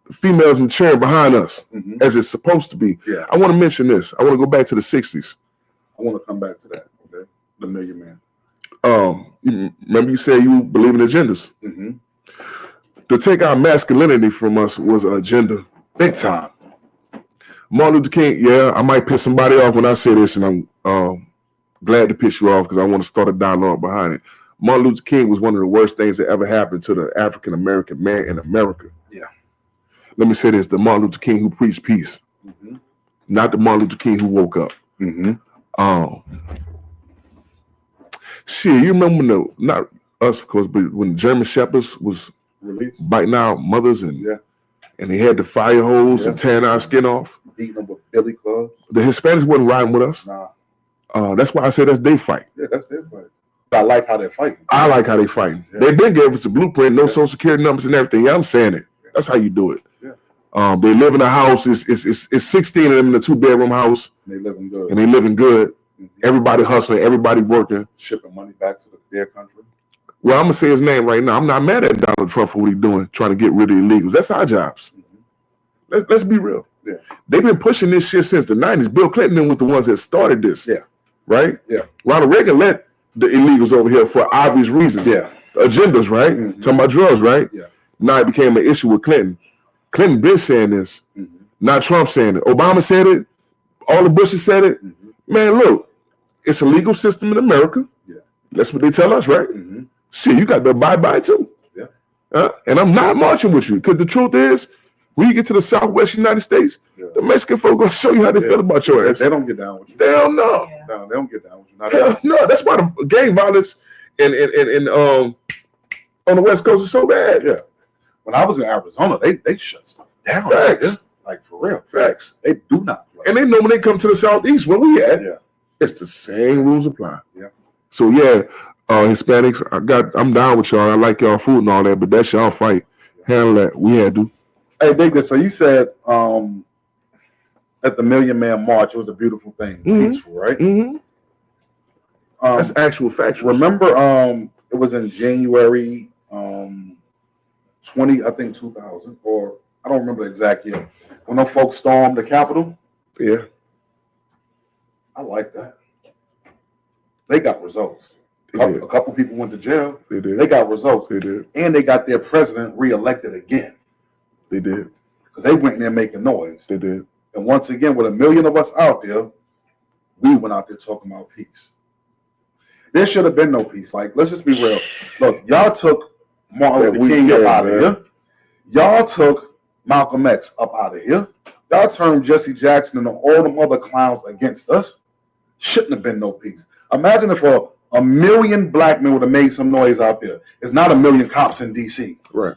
The females in cheering behind us, Mm-hmm. as it's supposed to be. Yeah. I want to mention this. I want to go back to the 60s. I want to come back to that. Okay. The Million Man. Remember you said you believe in agendas. Mm-hmm. To take our masculinity from us was an agenda. Big time. Martin Luther King, yeah, I might piss somebody off when I say this, and I'm glad to piss you off because I want to start a dialogue behind it. Martin Luther King was one of the worst things that ever happened to the African-American man in America. Yeah. Let me say this, the Martin Luther King who preached peace, Mm-hmm. not the Martin Luther King who woke up. Mm-hmm. Shit, you remember when not us, of course, but when the German Shepherds was Release. biting our mothers and Yeah. and they had the fire hose and tearing our skin off. Beating them with billy clubs. The Hispanics wasn't riding with us. Nah. That's why I say that's their fight. Yeah, that's their fight. I like how they're fighting. I like how they fighting. Yeah. They been gave us a blueprint, no Yeah. social security numbers and everything. Yeah, I'm saying it. That's how you do it. Yeah. They live in a house. It's 16 of them in a 2-bedroom house, They living good. and they living good. Mm-hmm. Everybody hustling, everybody working. Shipping money back to their country. Well, I'm gonna say his name right now. I'm not mad at Donald Trump for what he's doing, trying to get rid of illegals. That's our jobs. Mm-hmm. Let's be real. Yeah. They've been pushing this shit since the 90s. Bill Clinton was the ones that started this. Yeah. Right? Yeah. Ronald Reagan let the illegals over here for obvious reasons. Yeah. Agendas, right? Mm-hmm. Talking about drugs, right? Yeah. Now it became an issue with Clinton. Clinton been saying this, Mm-hmm. not Trump saying it. Obama said it. All the Bushes said it. Mm-hmm. Man, look, it's a legal system in America. Yeah. That's what they tell us, right? Mm-hmm. Shit, you got to abide by it too. Yeah. And I'm not marching with you because the truth is, when you get to the Southwest United States, the Mexican folk gonna show you how they feel about your ass. They don't get down with you. Hell no. No, they don't get down with you. Not Hell no. That's why the gang violence and on the West Coast is so bad. Yeah. When I was in Arizona, they shut stuff down. Facts. Like for real. Facts. They do not. And they know when they come to the Southeast, where we at, Yeah. it's the same rules apply. Yeah. So yeah, Hispanics, I'm down with y'all. I like y'all food and all that, but that's y'all fight. Handle that. We had to. Hey, Big, so you said at the Million Man March, it was a beautiful thing, Mhm. peaceful, right? Mm-hmm. That's actual facts. Remember, it was in January 2000, or I don't remember the exact year, when them folks stormed the Capitol. Yeah. I like that. They got results. They did. A couple people went to jail. They did. They got results. They did. And they got their president reelected again. They did. Because they went in there making noise. They did. And once again, with 1 million of us out there, we went out there talking about peace. There should have been no peace. Like, let's just be real. Look, y'all took Martin Luther King up out of here. Y'all took Malcolm X up out of here. Y'all turned Jesse Jackson and all them other clowns against us. Shouldn't have been no peace. Imagine if a million black men would have made some noise out there. It's not 1 million cops in DC. Right.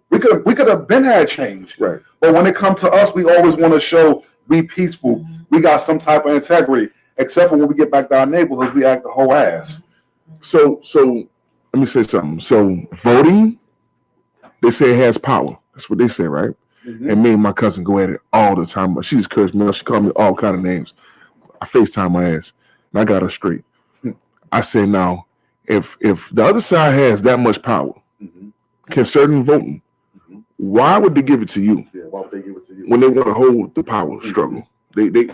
We could have been had change. Right. But when it comes to us, we always want to show we peaceful. We got some type of integrity. Except for when we get back to our neighborhoods, we act the whole ass. So let me say something. So voting, they say it has power. That's what they say, right? Mm-hmm. And me and my cousin go at it all the time. But she just cursed me out. She called me all kind of names. I FaceTime my ass, and I got her straight. I say now, if the other side has that much power, Mm-hmm. concerning voting, Mm-hmm. why would they give it to you? Yeah, why would they give it to you? When they want to hold the power struggle? They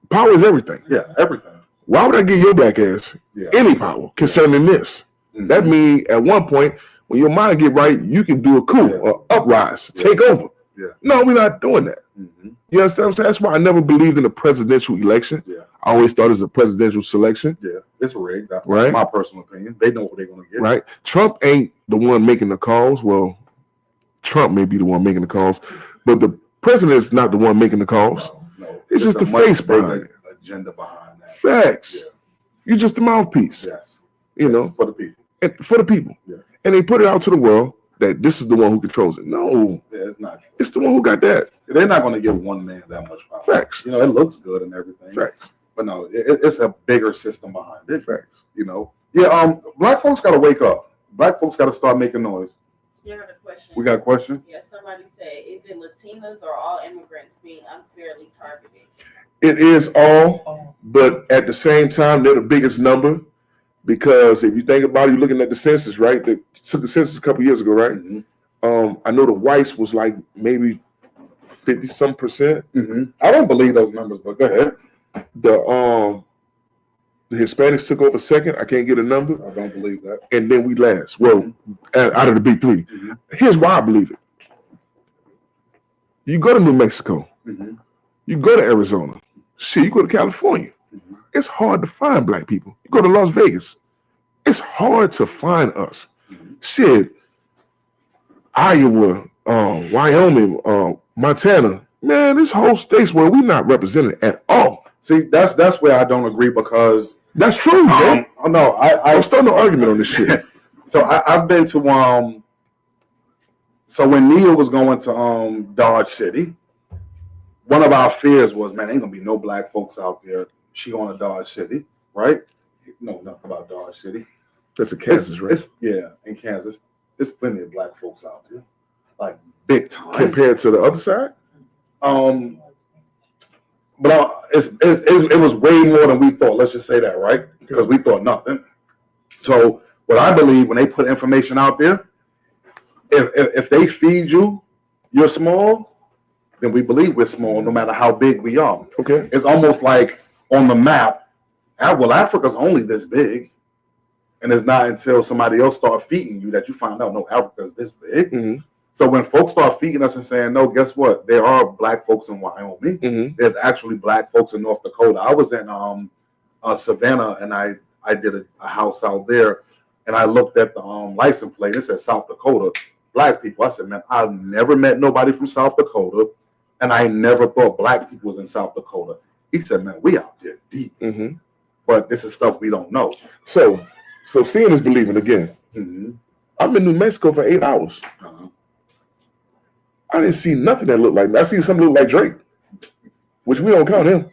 power is everything. Yeah, everything. Why would I give your black ass any power concerning this? Mm-hmm. That means at one point, when your mind get right, you can do a coup or uprise, take over. Yeah. No, we're not doing that. Mm-hmm. You understand what I'm saying? That's why I never believed in a presidential election. Yeah. I always thought it was a presidential selection. Yeah, it's rigged. That's right. My personal opinion. They know what they're going to get. Right. Trump ain't the one making the calls. Well, Trump may be the one making the calls, but the president is not the one making the calls. No. It's just the face behind it. Agenda behind that. Facts. Yeah. You're just the mouthpiece. Yes. You know, for the people. And for the people. Yeah. And they put it out to the world that this is the one who controls it. No. Yeah, it's not true. It's the one who got that. They're not going to give one man that much power. Facts. You know, it looks good and everything. Facts. But no, it's a bigger system behind it. Facts. You know. Yeah. Black folks got to wake up. Black folks got to start making noise. You have a question. We got a question? Yeah, somebody said, is it Latinas or all immigrants being unfairly targeted? It is all, but at the same time, they're the biggest number because if you think about it, you're looking at the census, right? They took the census a couple years ago, right? Mm-hmm. I know the whites was like maybe 50-some percent. Mm-hmm. I don't believe those numbers, but go ahead. The Hispanics took over second. I can't get a number. I don't believe that. And then we last. Well, out of the big three. Mm-hmm. Here's why I believe it. You go to New Mexico. Mm-hmm. You go to Arizona. Shit, you go to California. Mm-hmm. It's hard to find black people. You go to Las Vegas. It's hard to find us. Mm-hmm. Shit. Iowa, Wyoming, Montana. Man, this whole state's where we're not represented at all. See, that's where I don't agree because that's true, man. No, I'm starting no argument on this shit. So I've been to so when Nia was going to Dodge City, one of our fears was, man, ain't gonna be no black folks out there. She going to Dodge City, right? No, nothing about Dodge City. That's in Kansas, right? Yeah, in Kansas. There's plenty of black folks out there, like big time. Compared to the other side? But it was way more than we thought. Let's just say that, right? Because we thought nothing. So what I believe when they put information out there, if they feed you, you're small, then we believe we're small, no matter how big we are. Okay. It's almost like on the map, well, Africa's only this big. And it's not until somebody else start feeding you that you find out, no, Africa's this big. Mm-hmm. So when folks start feeding us and saying, no, guess what? There are black folks in Wyoming. Mm-hmm. There's actually black folks in North Dakota. I was in Savannah and I did a house out there and I looked at the license plate. It said South Dakota, black people. I said, man, I've never met nobody from South Dakota and I never thought black people was in South Dakota. He said, man, we out there deep. Mm-hmm. But this is stuff we don't know. So seeing is believing again. Mm-hmm. I'm in New Mexico for 8 hours. Uh-huh. I didn't see nothing that looked like me. I seen something look like Drake, which we don't count him.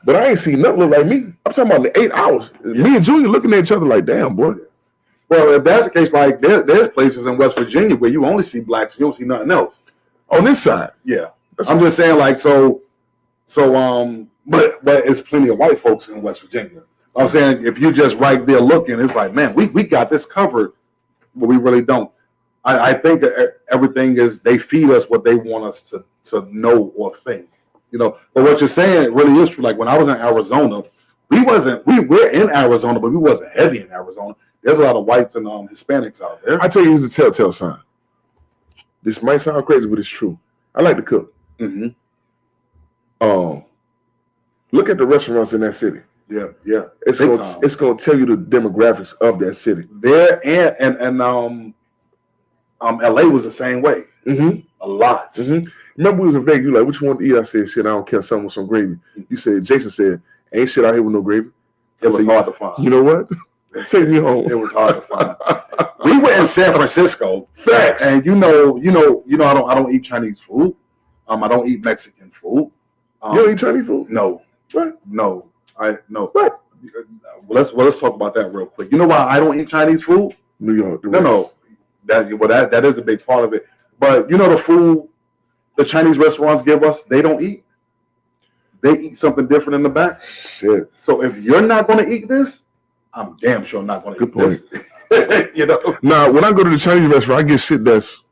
But I ain't seen nothing look like me. I'm talking about the 8 hours. Yeah. Me and Junior looking at each other like, damn, boy. Well, if that's the case, like there's places in West Virginia where you only see blacks, you don't see nothing else. On this side. Yeah. I'm just saying, like, but it's plenty of white folks in West Virginia. I'm saying if you just right there looking, it's like, man, we got this covered, but we really don't. I think that everything is, they feed us what they want us to know or think, you know. But what you're saying really is true. Like when I was in Arizona, we're in Arizona, but we wasn't heavy in Arizona. There's a lot of whites and Hispanics out there. I tell you, it's a telltale sign. This might sound crazy, but it's true. I like to cook. Mm-hmm. Look at the restaurants in that city. Yeah. It's gonna tell you the demographics of that city. There and LA was the same way. Mm-hmm. A lot. Mm-hmm. Remember we was in Vegas, you like, which one to eat? I said, shit, I don't care, something with some gravy. You said, Jason said, ain't shit out here with no gravy. It was hard to find. You know what? Take me home. It was hard to find. We were in San Francisco. Facts. And you know, I don't eat Chinese food. I don't eat Mexican food. You don't eat Chinese food? No. What? No. What? Let's talk about that real quick. You know why I don't eat Chinese food? New York. No. That is a big part of it. But you know the food the Chinese restaurants give us, they don't eat. They eat something different in the back. Shit. So if you're not going to eat this, I'm damn sure not going to eat point. this. You know. Now, when I go to the Chinese restaurant, I get shit that's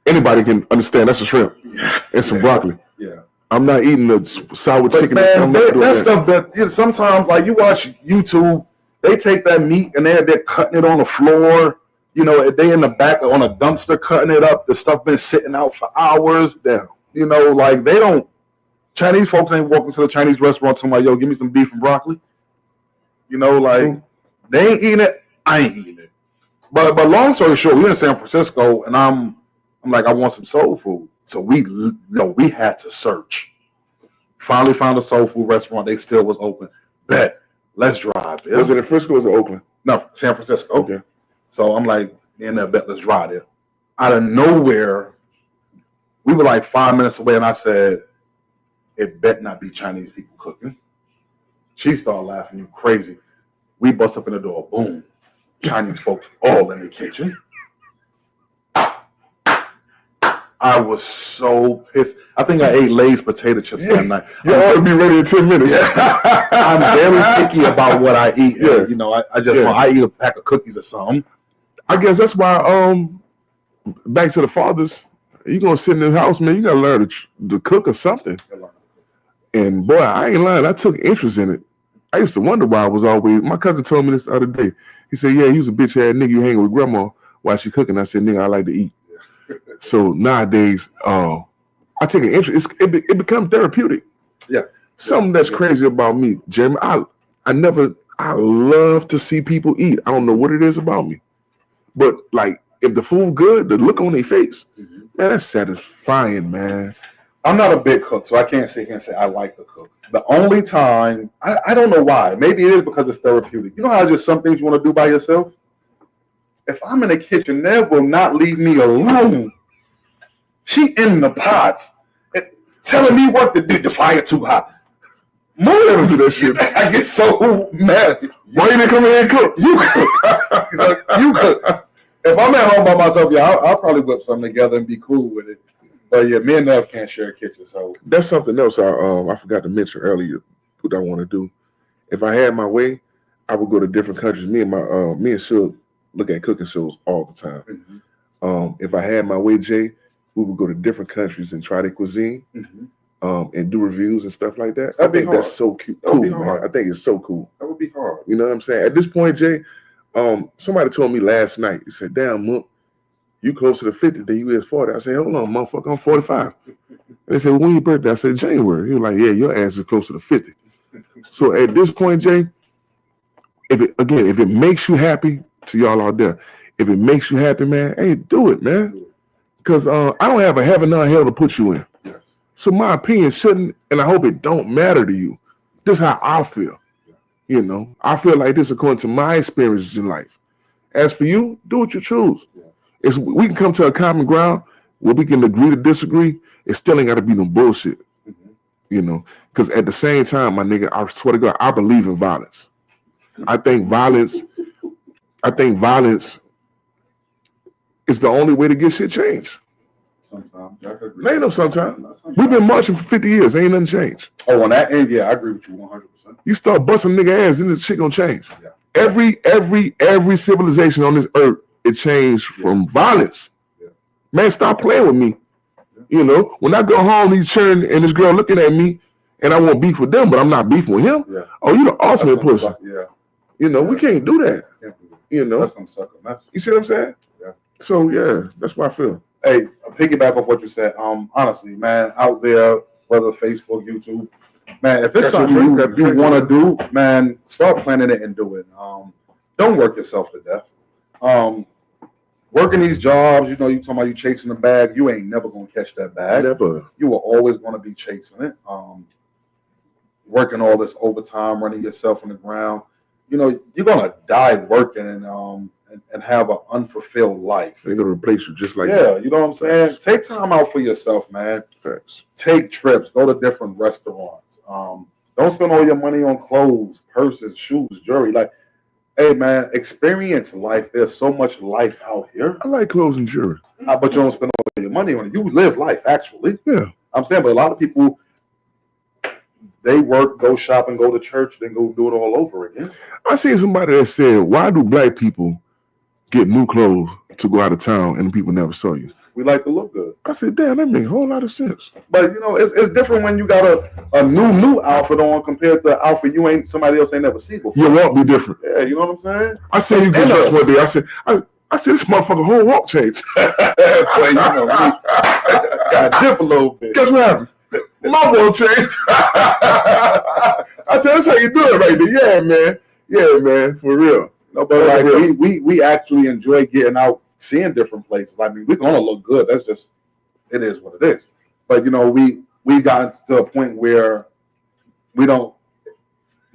anybody can understand. That's a shrimp and some broccoli. Yeah. I'm not eating the sour chicken. Man, that stuff that sometimes, like you watch YouTube, they take that meat and they're cutting it on the floor. You know, they in the back on a dumpster cutting it up. The stuff been sitting out for hours. Yeah. You know, like they don't. Chinese folks ain't walking to the Chinese restaurant talking about, yo, give me some beef and broccoli. You know, like they ain't eating it. I ain't eating it. But long story short, we in San Francisco, and I'm like, I want some soul food. So we had to search. Finally found a soul food restaurant. They still was open. Bet. Let's drive. Yeah. Was it in Frisco or was it Oakland? No, San Francisco. Okay. So I'm like, bet, let's drive there. Out of nowhere, we were like 5 minutes away, and I said, it bet not be Chinese people cooking. She started laughing, you crazy. We bust up in the door, boom. Chinese folks all in the kitchen. I was so pissed. I think I ate Lay's potato chips that night. You ought to be ready in 10 minutes. Yeah. I'm very picky about what I eat. Yeah. You know, I eat a pack of cookies or something. I guess that's why, back to the fathers, you're going to sit in the house, man, you got to learn to cook or something. And boy, I ain't lying. I took interest in it. I used to wonder why I was always, my cousin told me this the other day. He said, yeah, he was a bitch ass nigga. You hang with grandma while she cooking. I said, nigga, I like to eat. So nowadays, I take an interest. It becomes therapeutic. Yeah. Something that's crazy about me, Jeremy. I love to see people eat. I don't know what it is about me, but like if the food good, the look on their face, man, that's satisfying, man. I'm not a big cook, so I can't sit here and say I like to cook. The only time, I don't know why. Maybe it is because it's therapeutic. You know how just some things you want to do by yourself? If I'm in the kitchen, that will not leave me alone. She in the pots, telling me what to do. The fire too hot. Move to that shit. I get so mad. Why you didn't come in and cook? You cook. You cook. If I'm at home by myself, yeah, I'll probably whip something together and be cool with it. But yeah, me and Nev can't share a kitchen, so that's something else. I forgot to mention earlier. What I want to do. If I had my way, I would go to different countries. Me and Shug look at cooking shows all the time. Mm-hmm. If I had my way, Jay, we would go to different countries and try their cuisine, and do reviews and stuff like that. I think that's so cute. Cool, man. I think it's so cool. That would be hard. You know what I'm saying? At this point, Jay, somebody told me last night. He said, "Damn, Mook, you closer to 50 than you is 40." I said, "Hold on, motherfucker, I'm 45." And they said, "Well, when your birthday?" I said, "January." He was like, "Yeah, your ass is closer to 50." So at this point, Jay, if it makes you happy, to y'all out there, if it makes you happy, man, hey, do it, man. Because I don't have a heaven or hell to put you in. Yes. So my opinion shouldn't, and I hope it don't matter to you. This is how I feel. You know, I feel like this according to my experiences in life. As for you, do what you choose. We can come to a common ground where we can agree to disagree. It still ain't got to be no bullshit. You know, because at the same time, my nigga, I swear to God, I believe in violence. I think violence is the only way to get shit changed. Sometimes. Ain't no sometimes. We've been marching for 50 years. Ain't nothing changed. Oh, on that end, yeah, I agree with you 100%. You start busting nigga ass, and this shit gonna change. Yeah. Every civilization on this earth, it changed from violence. Yeah. Man, stop playing with me. Yeah. You know, when I go home, he's churning, and this girl looking at me, and I want beef with them, but I'm not beefing with him. Yeah. Oh, you the ultimate pussy. Yeah. You know, we can't do that. You know, that's some sucker. You see what I'm saying? Yeah. So yeah, that's what I feel. Hey, piggyback off what you said. Honestly, man, out there, whether Facebook, YouTube, man, if it's something you want to do, man, start planning it and do it. Don't work yourself to death. Working these jobs, you know, you talking about you chasing the bag, you ain't never gonna catch that bag. Never. You are always gonna be chasing it. Working all this overtime, running yourself on the ground. You know, you're gonna die working and have an unfulfilled life. They're gonna replace you just like that. You know what I'm saying? Take time out for yourself, man. Thanks. Take trips, go to different restaurants. Don't spend all your money on clothes, purses, shoes, jewelry. Like, hey man, experience life. There's so much life out here. I like clothes and jewelry. But you don't spend all your money on it. You live life, actually. Yeah. I'm saying, but a lot of people, they work, go shopping, go to church, then go do it all over again. I seen somebody that said, "Why do black people get new clothes to go out of town and people never saw you?" We like to look good. I said, "Damn, that makes a whole lot of sense." But you know, it's different when you got a new outfit on compared to the outfit somebody else ain't never seen before. Your walk be different. Yeah, you know what I'm saying? I said you get dressed one day. I I said, this motherfucker whole walk changed. But you know, got to dip a little bit. Guess what happened? My walk changed. I said, that's how you do it right there. Yeah, man. Yeah, man. For real. No, but like we actually enjoy getting out, seeing different places. I mean, we're gonna look good. That's just it is what it is. But you know, we've gotten to a point where we don't.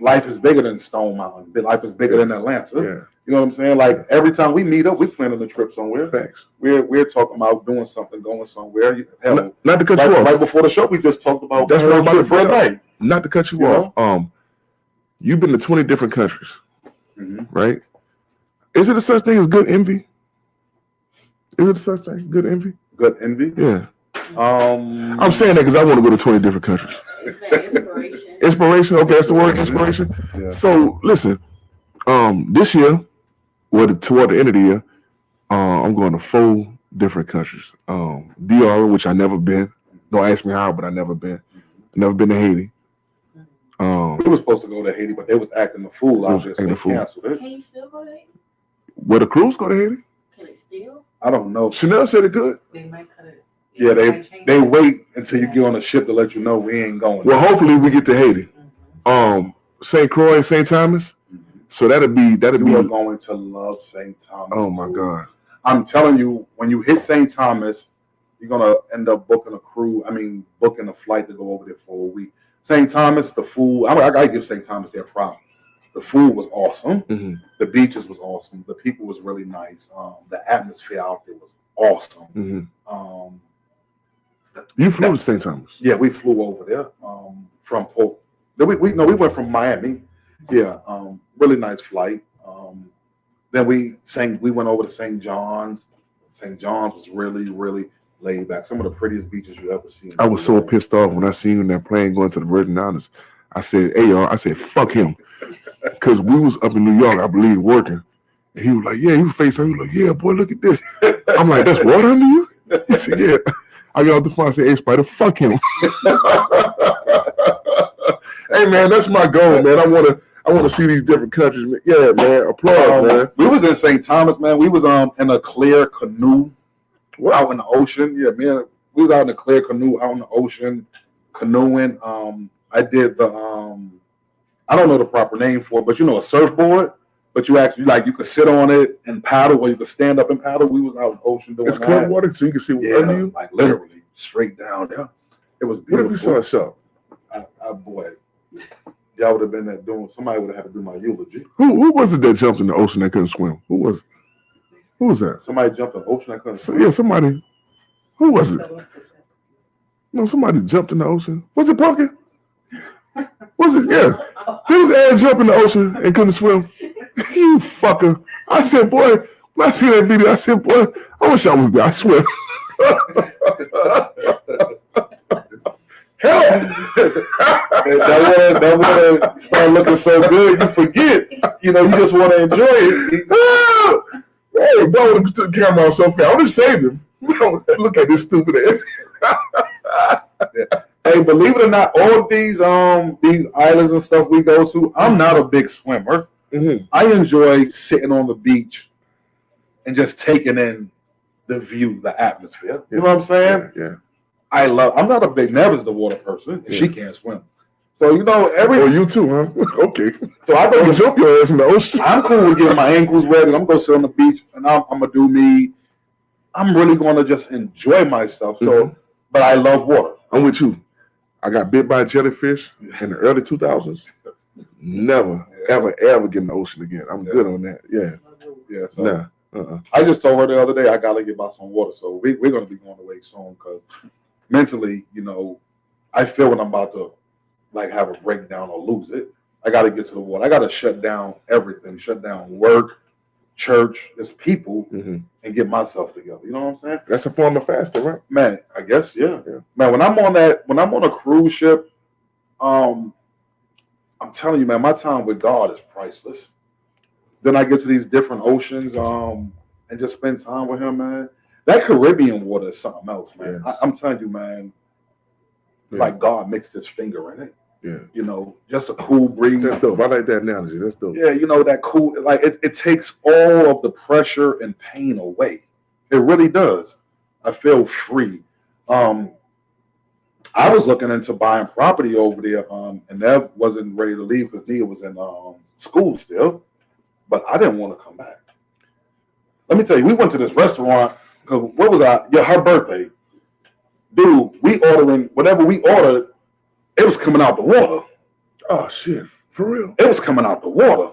Life is bigger than Stone Mountain. Life is bigger than Atlanta. Yeah. You know what I'm saying? Like every time we meet up, we're planning a trip somewhere. Thanks. We're talking about doing something, going somewhere. Hell, not to cut you off. Right before the show, we just talked about that's what I'm about to bring up. Not to cut you off. You've been to 20 different countries, right? Is it a such thing as good envy? Is it a such thing? Good envy? Good envy? Yeah. I'm saying that because I want to go to 20 different countries. Inspiration. Inspiration. Okay, that's the word. Inspiration. Yeah. So listen, this year, toward the end of the year, I'm going to 4 different countries. DR, which I never been. Don't ask me how, but I never been. Never been to Haiti. We were supposed to go to Haiti, but they was acting the fool out there, so they canceled it. Can you still go to Haiti? Where the cruise go to Haiti? Can it still? I don't know. Chanel said it could. They might cut it. Yeah, they wait until you get on the ship to let you know we ain't going. Well, hopefully we get to Haiti. St. Croix, St. Thomas. So that'd be. You are going to love St. Thomas. Oh my God! I'm telling you, when you hit St. Thomas, you're gonna end up booking a flight to go over there for a week. St. Thomas, the food. I gotta give St. Thomas their props. The food was awesome. The beaches was awesome. The people was really nice. The atmosphere out there was awesome. You flew to St. Thomas? Yeah, we flew over there from Port. We went from Miami. Yeah, really nice flight. Then we went over to St. John's. St. John's was really, really laid back. Some of the prettiest beaches you ever seen. I was so pissed off when I seen you in that plane going to the Virgin Islands. I said, hey, y'all, fuck him. Because we was up in New York, I believe, working. And he was like, yeah, he was like, yeah, boy, look at this. I'm like, that's water under you? He said, yeah. I got off the phone and said, hey, Spider, fuck him. Hey, man, that's my goal, man. I want to see these different countries. Man. Yeah, man, applaud, man. We was in St. Thomas, man. We was in a clear canoe out in the ocean. Yeah, man, we was out in a clear canoe out in the ocean, canoeing. I did the, I don't know the proper name for it, but a surfboard. But you actually you could sit on it and paddle, or you could stand up and paddle. We was out in the ocean doing that. It's clear water, so you can see what's under you. Like literally straight down there. It was beautiful. What if you saw a shark? Boy, y'all would have been there doing. Somebody would have had to do my eulogy. Who was it that jumped in the ocean that couldn't swim? Who was that? Somebody jumped in the ocean that couldn't swim. Yeah, somebody. Who was it? No, somebody jumped in the ocean. Was it Pumpkin? Was it? Yeah. Did his ass jump in the ocean and couldn't swim? You fucker. I said, boy, when I see that video, I said, boy, I wish I was there. I swear. Hell. that water start looking so good, you forget. You just want to enjoy it. Hey, bro, took the camera on so fast. I just saved him. Look at this stupid ass. Hey, believe it or not, all of these islands and stuff we go to, I'm not a big swimmer. I enjoy sitting on the beach and just taking in the view, the atmosphere. You know what I'm saying? Yeah. I'm not a big Never's the water person, and she can't swim. So Oh, you too, huh? Okay. So I don't jump your ass in the ocean. I'm cool with getting my ankles wet, and I'm gonna sit on the beach, and I'm gonna do me. I'm really gonna just enjoy myself. So, but I love water. I'm with you. I got bit by a jellyfish in the early 2000s. Never, ever get in the ocean again. I'm good on that. Yeah. So I just told her the other day I gotta get by some water. So we're gonna be going away soon because mentally, I feel when I'm about to have a breakdown or lose it. I gotta get to the water. I gotta shut down everything. Shut down work, church, there's people, and get myself together. You know what I'm saying? That's a form of fasting, right? Man, I guess, yeah. Man, when I'm on a cruise ship, I'm telling you, man, my time with God is priceless. Then I get to these different oceans, and just spend time with him, man. That Caribbean water is something else, man. Yes. I'm telling you, man, it's like God mixed his finger in it. Yeah. You know, just a cool breeze. That's dope. I like that analogy. That's dope. Yeah, you know, that cool, like it takes all of the pressure and pain away. It really does. I feel free. I was looking into buying property over there, and that wasn't ready to leave because Nia was in school still, but I didn't want to come back. Let me tell you, we went to this restaurant, because what was I? Yeah, her birthday. Dude, we ordering, whatever we ordered, it was coming out the water. Oh, shit. For real? It was coming out the water.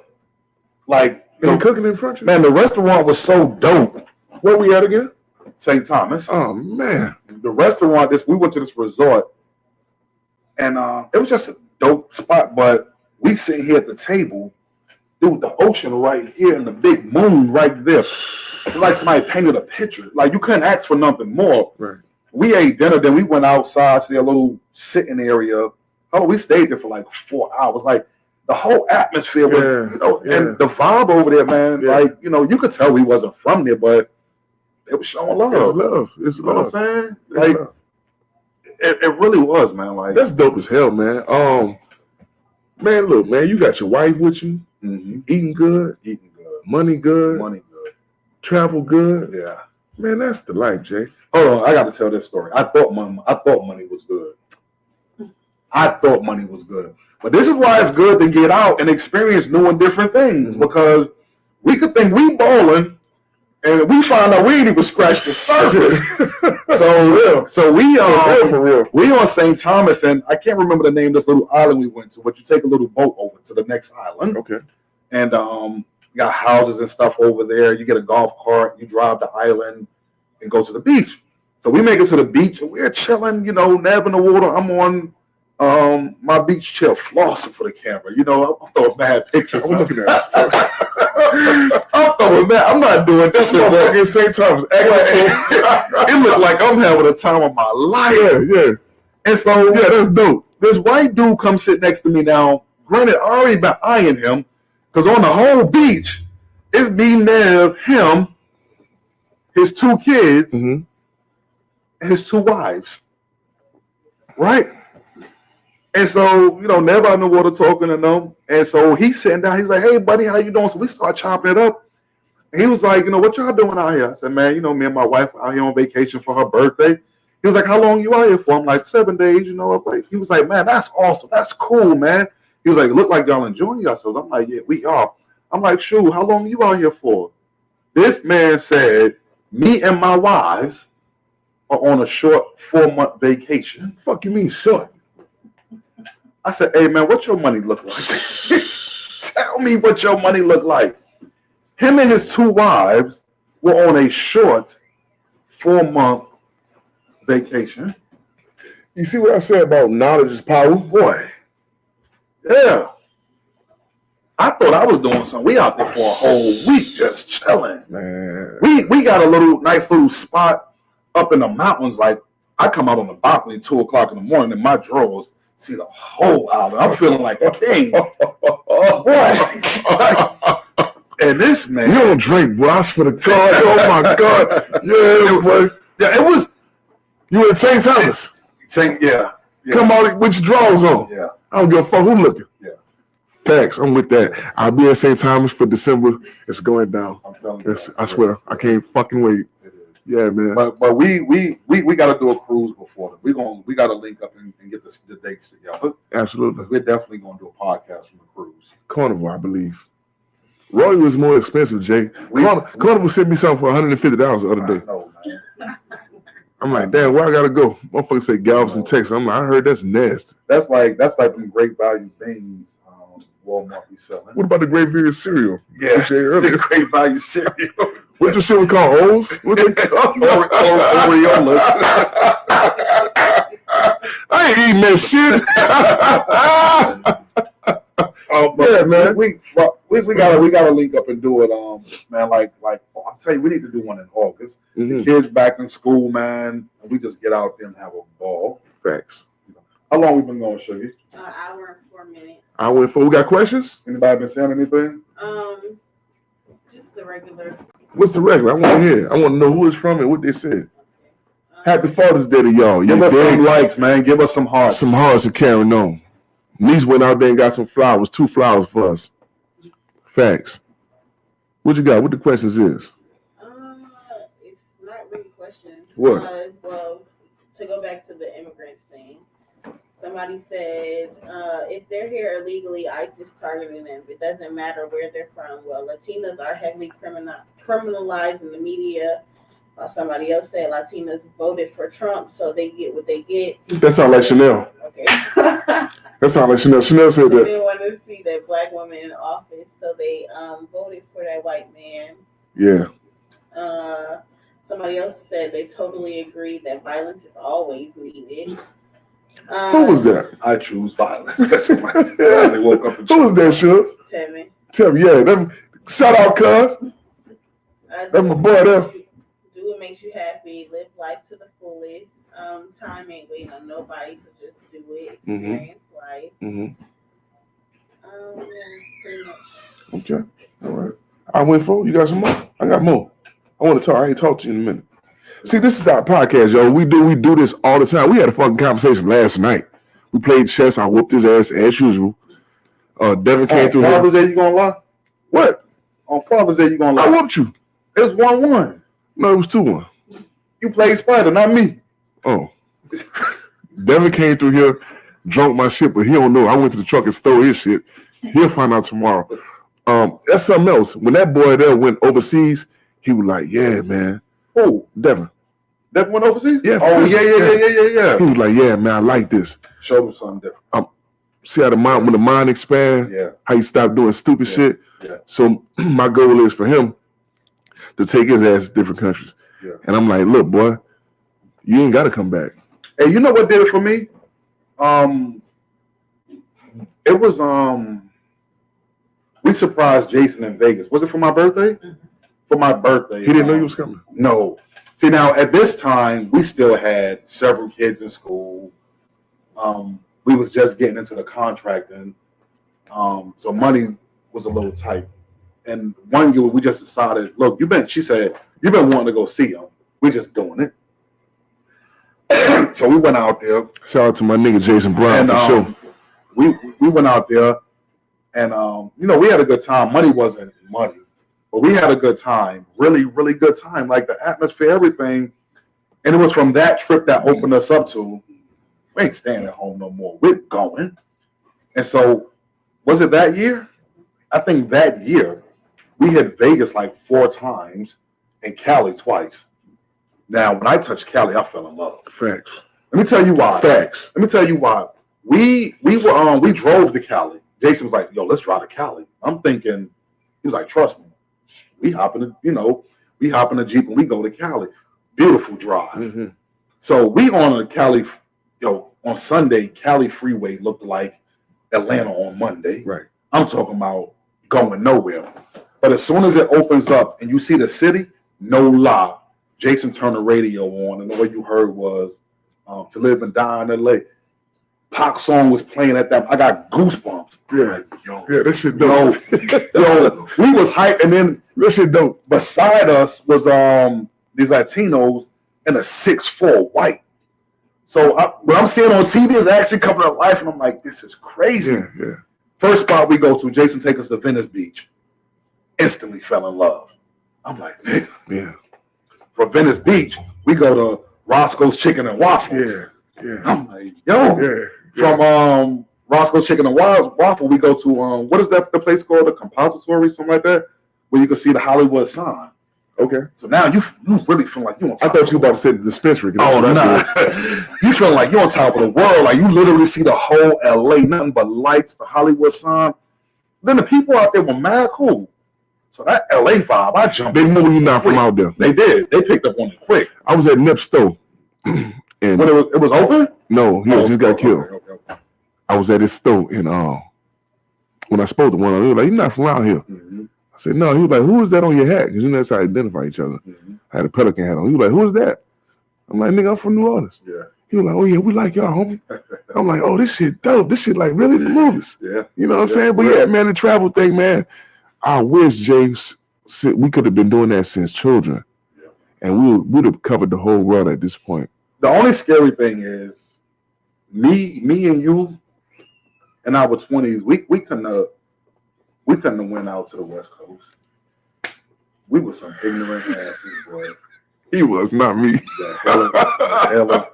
Like, you know, cooking in front of you? Man, the restaurant was so dope. Where we at again? St. Thomas. Oh, man. The restaurant, we went to this resort, and it was just a dope spot, but we sitting here at the table, dude, the ocean right here and the big moon right there. It's like somebody painted a picture. Like, you couldn't ask for nothing more. Right. We ate dinner, then we went outside to their little sitting area. Oh, we stayed there for like 4 hours. Like, the whole atmosphere was, you know, and the vibe over there, man, like, you know, you could tell we wasn't from there, but it was showing love. It's love. It's you know love. what I'm saying? Like, it really was, man. Like, that's dope as hell, man. Man, look, man, you got your wife with you, eating good, money good, travel good. Yeah, man, that's the life, Jay. Hold on, I got to tell this story. I thought money was good. I thought money was good, but this is why it's good to get out and experience new and different things, because we could think we balling, and we find out we ain't even scratched the surface. So we for real. We on St. Thomas, and I can't remember the name of this little island we went to, but you take a little boat over to the next island. Okay. And you got houses and stuff over there. You get a golf cart, you drive the island and go to the beach. So we make it to the beach and we're chilling, you know, nabbing the water. I'm on my beach chair, flossing for the camera. You know, I'm throwing mad pictures. I'm looking at it. I'm throwing mad. I'm not doing this shit. Fucking St. Thomas. It looked like I'm having the time of my life. Yeah. And so, yeah, that's dope. This white dude comes sit next to me now. Granted, I already been eyeing him, because on the whole beach, it's me, Nev, him, his 2 kids, and his 2 wives. Right? And so, you know, Nev out in the water talking to them. And so he's sitting down. He's like, hey, buddy, how you doing? So we start chopping it up. And he was like, you know, what y'all doing out here? I said, man, you know, me and my wife out here on vacation for her birthday. He was like, how long you out here for? I'm like, 7 days, you know. He was like, man, that's awesome. That's cool, man. He was like, look like y'all enjoying yourselves. I'm like, yeah, we are. I'm like, shoot, how long you out here for? This man said, me and my wives are on a short 4-month vacation. Fuck you mean short? I said, hey, man, what your money look like? Tell me what your money look like. Him and his 2 wives were on a short 4-month vacation. You see what I said about knowledge is power? Boy. Yeah. I thought I was doing something. We out there for a whole week just chilling. Man. We got a nice little spot up in the mountains. Like, I come out on the balcony at 2 o'clock in the morning in my drawers, see the whole island. I'm feeling like a king. Boy. And this man. You don't drink, bro. I swear to God. Oh my God. Yeah, boy. Yeah, it was. You in St. Thomas? Yeah. Come on with your drawers on. Yeah. I don't give a fuck who looking. Yeah. Facts. I'm with that. I'll be at St. Thomas for December. It's going down. I'm telling you. I swear. I can't fucking wait. It is. Yeah, man. But we got to do a cruise before that. We got to link up and get the dates together. Absolutely. We're definitely going to do a podcast from the cruise. Carnival, I believe. Roy was more expensive, Jay. Carnival sent me something for $150 the other day. I know, man. I'm like, damn, where I gotta go? Motherfucker say Galveston, Texas. I'm like, I heard that's nasty. That's like them great value things Walmart be selling. What about the Great Value cereal? Yeah, earlier. great value cereal. What your shit was called? O's? What they called? Oreolas. I ain't eating that shit. Yeah, man. We gotta link up and do it, man. Like I'm telling you, we need to do one in August. The kids back in school, man, and we just get out there and have a ball. Facts. How long we been going, Sugar? Hour and 4 minutes. Hour and 4. We got questions? Anybody been saying anything? Just the regular. What's the regular? I want to hear. I want to know who it's from and what they said. Happy Father's Day to y'all. Give us some likes, man. Give us some hearts. Some hearts to carry on. Niece went out there and got some flowers, 2 flowers for us. Facts. What you got? What the questions is? It's not really questions. What? Well, to go back to the immigrants thing, somebody said if they're here illegally, ICE is targeting them. It doesn't matter where they're from. Well, Latinas are heavily criminalized in the media. Somebody else said Latinas voted for Trump, so they get what they get. That sounds like Chanel. Okay. That sounds like Chanel. Chanel said They that. didn't want to see that black woman in office, so they voted for that white man. Yeah. Somebody else said they totally agree that violence is always needed. Who was that? I choose violence. That's why they woke up and Who was that, Shug? Tevin. Tell me, yeah. Them, shout out, cuz. That's my boy there. Do what makes you happy. Live life to the fullest. Time ain't waiting on nobody, so just do it. Experience life. Pretty much. Okay. All right. I went for. You got some more? I got more. I want to talk. I ain't talk to you in a minute. See, this is our podcast, yo. We do this all the time. We had a fucking conversation last night. We played chess. I whooped his ass as usual. Devin came through. On Father's Day, you gonna lie? What? On Father's Day, you gonna lie? I whooped you. It's 1-1. No, it was 2-1. You played Spider, not me. Oh. Devin came through here, drunk my shit, but he don't know. I went to the truck and stole his shit. He'll find out tomorrow. That's something else. When that boy there went overseas, he was like, yeah, man. Who? Devin. Devin went overseas? Yeah. Oh, yeah. He was like, yeah, man, I like this. Show me something different. See how when the mind expands, how you stop doing stupid shit. Yeah. So my goal is for him to take his ass to different countries. Yeah. And I'm like, look, boy, you ain't got to come back. Hey, you know what did it for me? It was we surprised Jason in Vegas. Was it for my birthday? For my birthday. He didn't know you was coming. No. See, now at this time, we still had several kids in school. We was just getting into the contracting. So money was a little tight. And one year we just decided, look, she said, you've been wanting to go see him. We're just doing it. So we went out there. Shout out to my nigga Jason Brown for sure. We went out there and we had a good time. Money wasn't money, but we had a good time. Really, really good time. Like the atmosphere, everything. And it was from that trip that opened us up to, we ain't staying at home no more. We're going. And so was it that year? I think that year we hit Vegas like 4 times and Cali twice. Now, when I touched Cali, I fell in love. Facts. Let me tell you why. Facts. Let me tell you why. We drove to Cali. Jason was like, yo, let's drive to Cali. I'm thinking, he was like, trust me. We hop in a Jeep and we go to Cali. Beautiful drive. So we on a Cali, on Sunday, Cali freeway looked like Atlanta on Monday. Right. I'm talking about going nowhere. But as soon as it opens up and you see the city, no lie, Jason turned the radio on and all you heard was To Live and Die in LA. Pac song was playing at that. I got goosebumps. Yeah. Like, yo, yeah, that shit dope. yo, we was hyped, and then that shit dope. Beside us was these Latinos and a 6'4" white. So what I'm seeing on TV is actually coming to life, and I'm like, this is crazy. Yeah. First spot we go to, Jason take us to Venice Beach. Instantly fell in love. I'm like, nigga. Yeah. From Venice Beach, we go to Roscoe's Chicken and Waffles. Yeah. I'm like, yo. Yeah. From Roscoe's Chicken and Waffle, we go to what is that the place called? The Compository, something like that, where you can see the Hollywood sign. Okay. So now you really feel like you on top. I thought you were about to say the dispensary. Oh no. You feel like you're on top of the world. Like you literally see the whole LA, nothing but lights, the Hollywood sign. Then the people out there were mad cool. So that LA vibe, I jumped. They knew you not from out there. They did. They picked up on it quick. I was at Nip Store. And when it was open? No, he just got killed. Okay. I was at his store and when I spoke to one of them, he was like, "You're not from out here." Mm-hmm. I said, "No." He was like, "Who is that on your hat?" Because that's how I identify each other. Mm-hmm. I had a pelican hat on. He was like, "Who is that?" I'm like, "Nigga, I'm from New Orleans." Yeah. He was like, "Oh yeah, we like y'all, homie." I'm like, "Oh, this shit dope. This shit like really the movies." Yeah. You know what I'm saying? But yeah, man, the travel thing, man. I wish, Jay, we could have been doing that since children, and we would have covered the whole world at this point. The only scary thing is me and you in our 20s, we couldn't have went out to the West Coast. We were some ignorant asses, boy. He was, not me. The hell.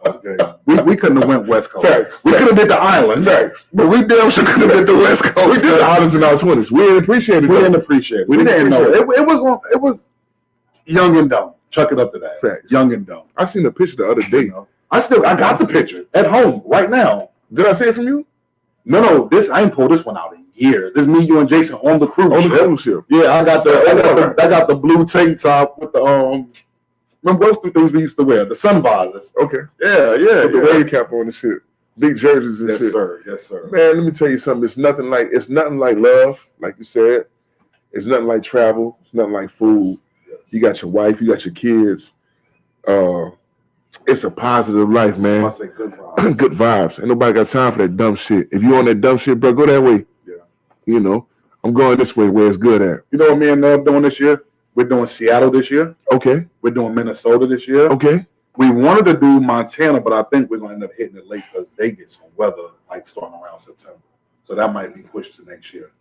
Okay. We couldn't have went West Coast. Facts. We could have did the islands. Facts. But we damn sure could have did the West Coast. We did the islands in our 20s. We didn't appreciate it. We didn't appreciate it. We didn't know. It was young and dumb. Chuck it up to that. Facts. Young and dumb. I seen a picture the other day. You know? I got the picture at home right now. Did I see it from you? No. I ain't pulled this one out in years. This is me, you, and Jason on the cruise ship. Yeah, I got the blue tank top with the Remember those two things we used to wear? The sun visors. Okay. Yeah. With the wave cap on and shit. Big jerseys and shit. Yes, sir. Man, let me tell you something. It's nothing like love, like you said. It's nothing like travel. It's nothing like food. Yes. You got your wife, you got your kids. It's a positive life, man. I say good vibes. Good vibes. Ain't nobody got time for that dumb shit. If you on that dumb shit, bro, go that way. Yeah. You know, I'm going this way where it's good at. You know what me and Nub doing this year? We're doing Seattle this year. Okay. We're doing Minnesota this year. Okay. We wanted to do Montana, but I think we're going to end up hitting it late because they get some weather like starting around September. So that might be pushed to next year.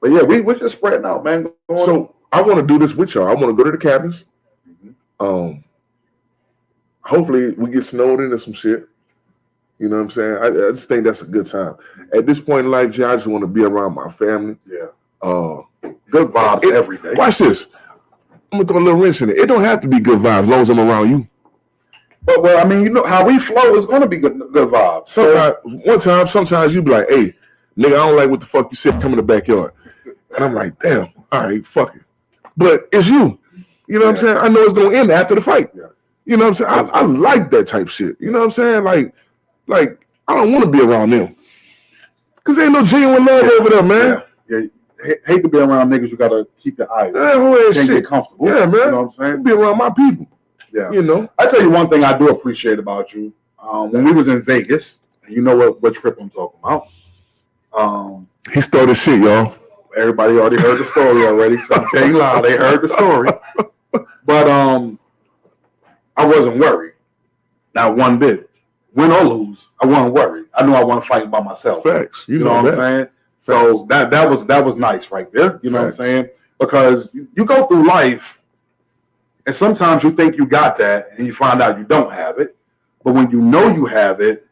But yeah, we're just spreading out, man. So I want to do this with y'all. I want to go to the cabins. Mm-hmm. Hopefully we get snowed into some shit. You know what I'm saying? I just think that's a good time. At this point in life, Jay, I just want to be around my family. Yeah. Good vibes every day. Watch this. I'm gonna throw a little wrench in it. It don't have to be good vibes as long as I'm around you. But well, I mean, you know how we flow is gonna be good vibes. Sometimes you be like, hey, nigga, I don't like what the fuck you said, come in the backyard. And I'm like, damn, all right, fuck it. But it's you. You know what I'm saying? I know it's gonna end after the fight. Yeah. You know what I'm saying? I like that type shit. You know what I'm saying? Like I don't want to be around them. Cause there ain't no genuine love over there, man. Yeah. Hate to be around niggas. You gotta keep your eyes. Can't shit. Get comfortable. Yeah, man. You know what I'm saying? Be around my people. Yeah. You know. I tell you one thing I do appreciate about you. When we was in Vegas, and you know what trip I'm talking about. He started shit, y'all. Everybody already heard the story already, so I can't lie. They heard the story. But I wasn't worried. Not one bit. Win or lose, I wasn't worried. I knew I wasn't fighting by myself. Facts. You know what I'm saying? So that was nice right there. You know what I'm saying? Because you go through life, and sometimes you think you got that, and you find out you don't have it. But when you know you have it,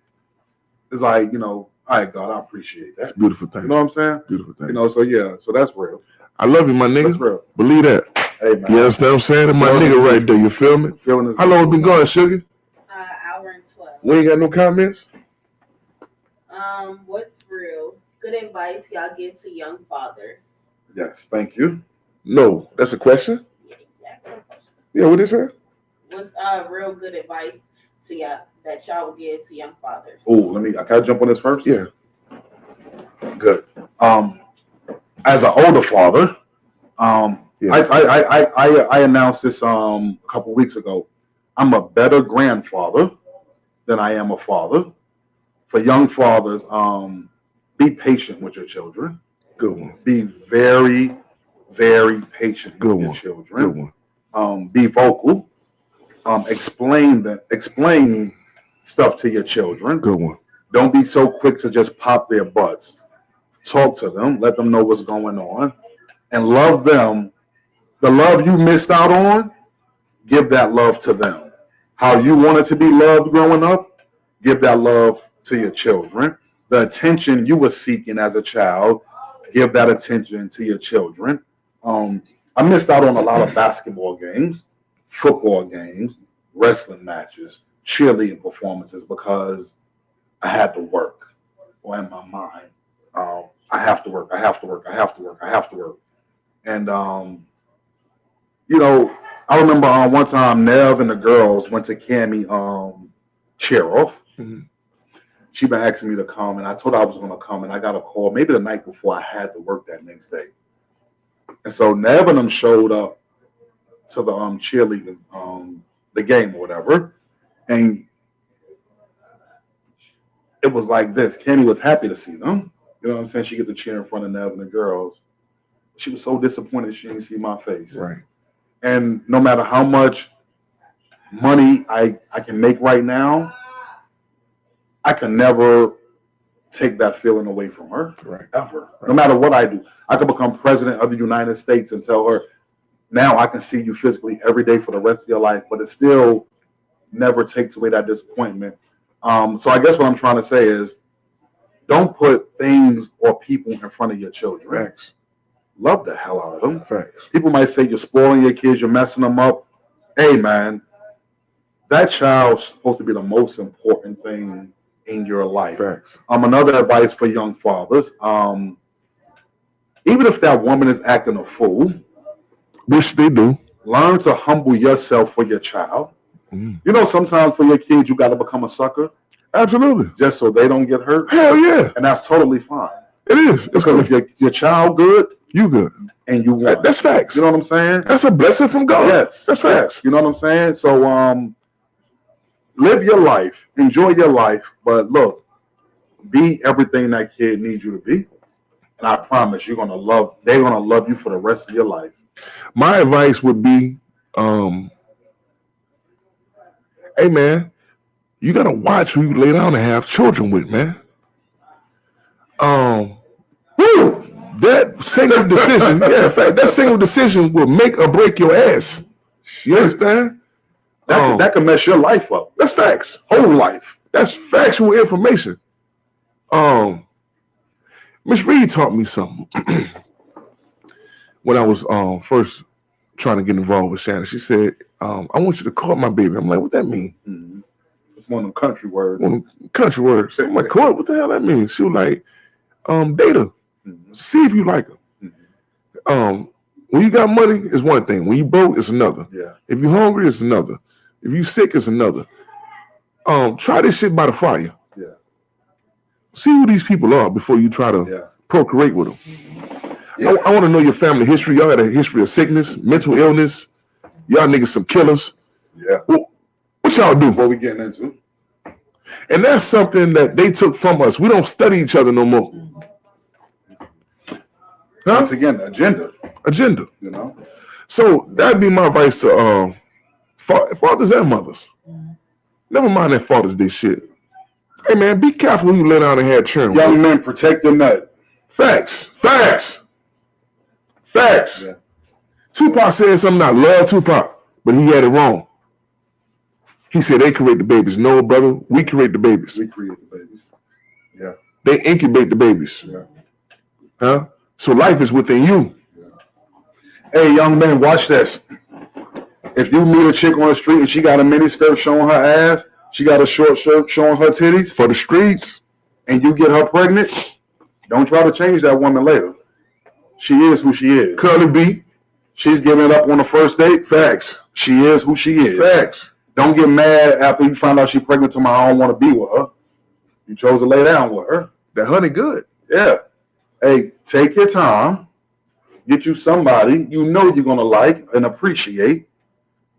it's like, you know, all right, God, I appreciate that. It's a beautiful thing. You know what I'm saying? Beautiful thing. You know, so yeah, so that's real. I love you, my nigga. That's real. Believe that. Hey, man. You understand what I'm saying? That's my nigga right there. You feel me? Feeling this. How long it been going, Sugar? Hour and 12. We ain't got no comments? What's real? Good advice y'all give to young fathers. Yes, thank you. No, that's a question? Yeah, that's a question. Yeah, what is that? What's real good advice to y'all that y'all would give to young fathers? Oh, can I jump on this first? Yeah. Good. As an older father, Yeah. I announced this a couple weeks ago. I'm a better grandfather than I am a father. For young fathers, be patient with your children. Good one. Be very, very patient Good with your one. children. Good one. Be vocal. Explain stuff to your children. Good one. Don't be so quick to just pop their butts. Talk to them. Let them know what's going on. And love them. The love you missed out on, give that love to them. How you wanted to be loved growing up, give that love to your children. The attention you were seeking as a child, give that attention to your children. I missed out on a lot of basketball games, football games, wrestling matches, cheerleading performances because I had to work. Or in my mind, I have to work. And you know, I remember one time Nev and the girls went to Cammy cheer off. Mm-hmm. She been asking me to come, and I told her I was going to come, and I got a call maybe the night before I had to work that next day. And so Nev and them showed up to the cheerleading, the game or whatever, and it was like this. Cammy was happy to see them. You know what I'm saying? She get to cheer in front of Nev and the girls. She was so disappointed she didn't see my face. Right. And no matter how much money I can make right now, I can never take that feeling away from her. Right. Ever. Right. No matter what I do. I could become president of the United States and tell her, now I can see you physically every day for the rest of your life, but it still never takes away that disappointment. So I guess what I'm trying to say is, don't put things or people in front of your children. Facts. Love the hell out of them. Facts. People might say you're spoiling your kids, you're messing them up. Hey, man, that child's supposed to be the most important thing in your life. Facts. Another advice for young fathers, even if that woman is acting a fool, which they do, learn to humble yourself for your child. Mm. You know, sometimes for your kids, you got to become a sucker. Absolutely. Just so they don't get hurt. Hell yeah. And that's totally fine. It is. Because cool. If your child good, you good. And you want. That's facts. You know what I'm saying? That's a blessing from God. Yes. That's facts. You know what I'm saying? So live your life. Enjoy your life. But look, be everything that kid needs you to be. And I promise they're gonna love you for the rest of your life. My advice would be, hey man, you gotta watch who you lay down and have children with, man. That single decision, yeah, in fact, that single decision will make or break your ass. You understand? That can mess your life up. That's facts. Whole life. That's factual information. Miss Reed taught me something when I was first trying to get involved with Shannon. She said, I want you to court my baby. I'm like, what that mean? Mm-hmm. It's one of them country words. Country words. I'm like, court? What the hell that mean? She was like, date her. Mm-hmm. See if you like her. Mm-hmm. When you got money, it's one thing. When you broke, it's another. Yeah. If you're hungry, it's another. If you sick, it's another. Try this shit by the fire. Yeah. See who these people are before you try to procreate with them. Yeah. I want to know your family history. Y'all had a history of sickness, mental illness. Y'all niggas some killers. Yeah. What y'all do? What we getting into? And that's something that they took from us. We don't study each other no more. Huh? Once again, agenda. You know. So that'd be my advice to fathers and mothers. Never mind that Father's Day shit. Hey man, be careful who you let down and have children. Young men, protect your nut. Facts. Yeah. Tupac said something. I love Tupac, but he had it wrong. He said they create the babies. No, brother, we create the babies. We create the babies. Yeah. They incubate the babies. Yeah. Huh? So life is within you. Yeah. Hey, young man, watch this. If you meet a chick on the street and she got a mini skirt showing her ass, she got a short shirt showing her titties for the streets, and you get her pregnant, don't try to change that woman later. She is who she is. Curly B. She's giving it up on the first date. Facts. She is who she is. Facts. Don't get mad after you find out she's pregnant to I don't want to be with her. You chose to lay down with her. That honey good. Yeah. Hey, take your time. Get you somebody you know you're going to like and appreciate.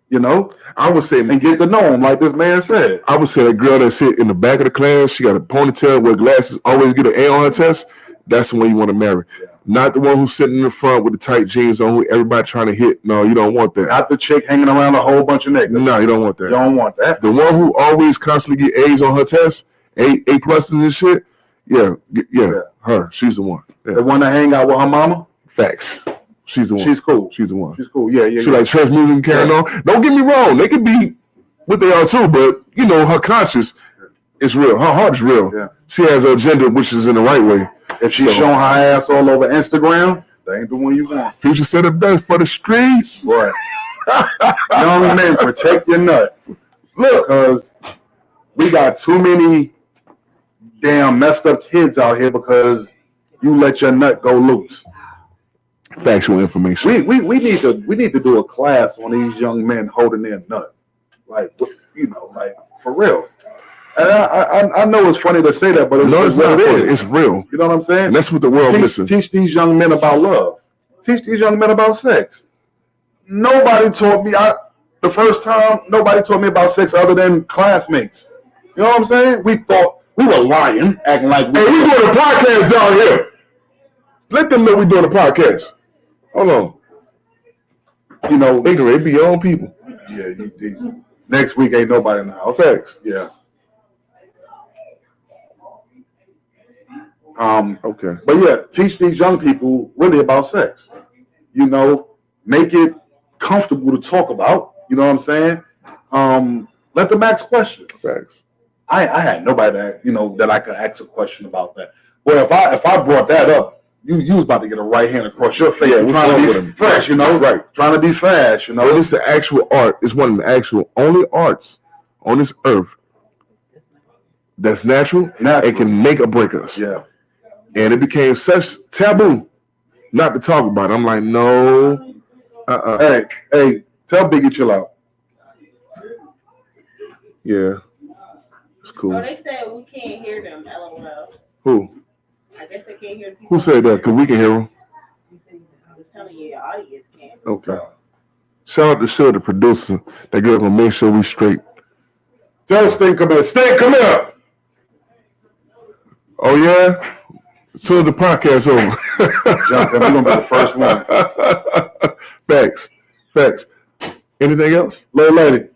You know, I would say, and get to know him, like this man said. I would say that girl that sit in the back of the class, she got a ponytail, wear glasses, always get an A on her test. That's the one you want to marry. Yeah. Not the one who's sitting in the front with the tight jeans on, who everybody trying to hit. No, you don't want that. Not the chick hanging around a whole bunch of niggas. No, you don't want that. You don't want that. The one who always constantly get A's on her test, A pluses and shit. Yeah, her. She's the one. Yeah. The one that hang out with her mama. Facts. She's the one. She's cool. She's the one. She's cool. Yeah. She like church music and carrying on. Don't get me wrong. They could be what they are too, but you know, her conscience is real. Her heart is real. Yeah. She has an agenda which is in the right way. If she's showing her ass all over Instagram, that ain't the one you want. Future said it best for the streets. Right. Young men, protect your nut. Look, because we got too many damn messed up kids out here because you let your nut go loose. Factual information. We need to do a class on these young men holding their nut, like like for real. And I know it's funny to say that, but it's not funny. It's real. You know what I'm saying? And that's what the world misses. Teach these young men about love. Teach these young men about sex. Nobody taught me. The first time nobody taught me about sex other than classmates. You know what I'm saying? We thought we were lying, acting like we doing a podcast down here. Let them know we doing a podcast. Hold on. You know, ignorant, be your own people. Yeah, next week ain't nobody in the house. Facts. Yeah. Okay. But yeah, teach these young people really about sex. You know, make it comfortable to talk about. You know what I'm saying? Let them ask questions. Facts. I had nobody that that I could ask a question about that. Well, if I brought that up, you was about to get a right hand across your face. Yeah, trying to be fresh, right? Trying to be fast, Well, it's the actual art. It's one of the actual only arts on this earth that's natural. It can make or break us. Yeah. And it became such taboo not to talk about it. I'm like, no. Hey, tell Biggie chill out. Yeah. It's cool. Oh, they said we can't hear them. LOL. Who? I guess they can't hear people. Who said that? Because we can hear them. I was telling you, your audience can't. Okay. Shout out to Shug, the producer. That girl gonna make sure we straight. Tell Sting come here. Sting, come here. Oh yeah? As soon as the podcast over. Jump in. We're gonna be the first one. Facts. Anything else? Little lady.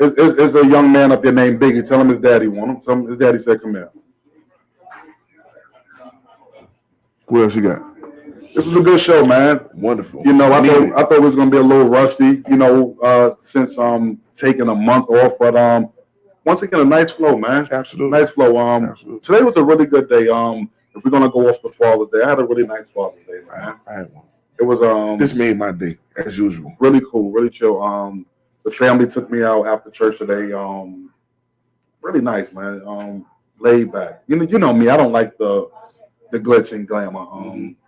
It's a young man up there named Biggie. Tell him his daddy want him. Tell him his daddy said come here. What else you got? This was a good show, man. Wonderful. I thought it was gonna be a little rusty, since taking a month off. But once again, a nice flow, man. Absolutely. Nice flow. Absolutely. Today was a really good day. If we're gonna go off the Father's Day, I had a really nice Father's Day, man. I had one. It was This made my day, as usual. really cool, really chill. The family took me out after church today. Really nice, man. Laid back. You know me. I don't like the glitz and glamour.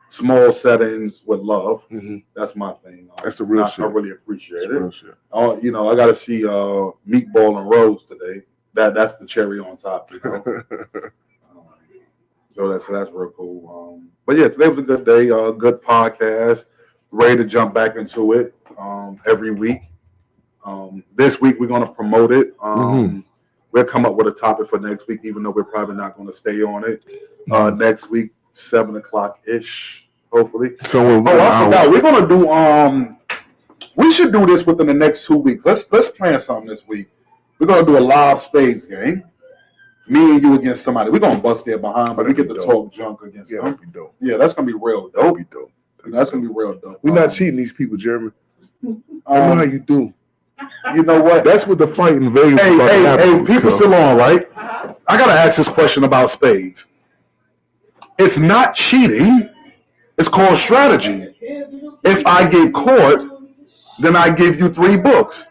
Small settings with love. Mm-hmm. That's my thing. That's the real shit. I really appreciate That's it. real shit. I got to see Meatball and Rose today. That's the cherry on top. So that's real cool. But yeah, today was a good day. Good podcast. Ready to jump back into it every week. This week we're going to promote it. We'll come up with a topic for next week, even though we're probably not going to stay on it. Next week, 7:00 ish, hopefully. So I forgot. We're going to do. We should do this within the next 2 weeks. Let's plan something this week. We're going to do a live spades game. Me and you against somebody. We're going to bust their behind, but we get to talk junk against them. That'd be dope. Yeah, that's going to be real dope. That'd be dope. That's going to be real dope. We're not cheating these people, Jeremy. I know how you do. You know what? That's what the fight in Vegas Hey, about to happen, people still on, right? I got to ask this question about spades. It's not cheating. It's called strategy. If I get caught, then I give you 3 books.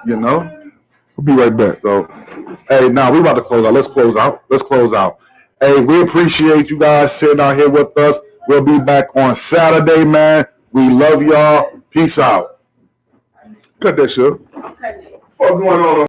We'll be right back. So, hey, now we about to close out. Let's close out. Hey, we appreciate you guys sitting out here with us. We'll be back on Saturday, man. We love y'all. Peace out. Cut that shit. I'm cutting it. What's going on?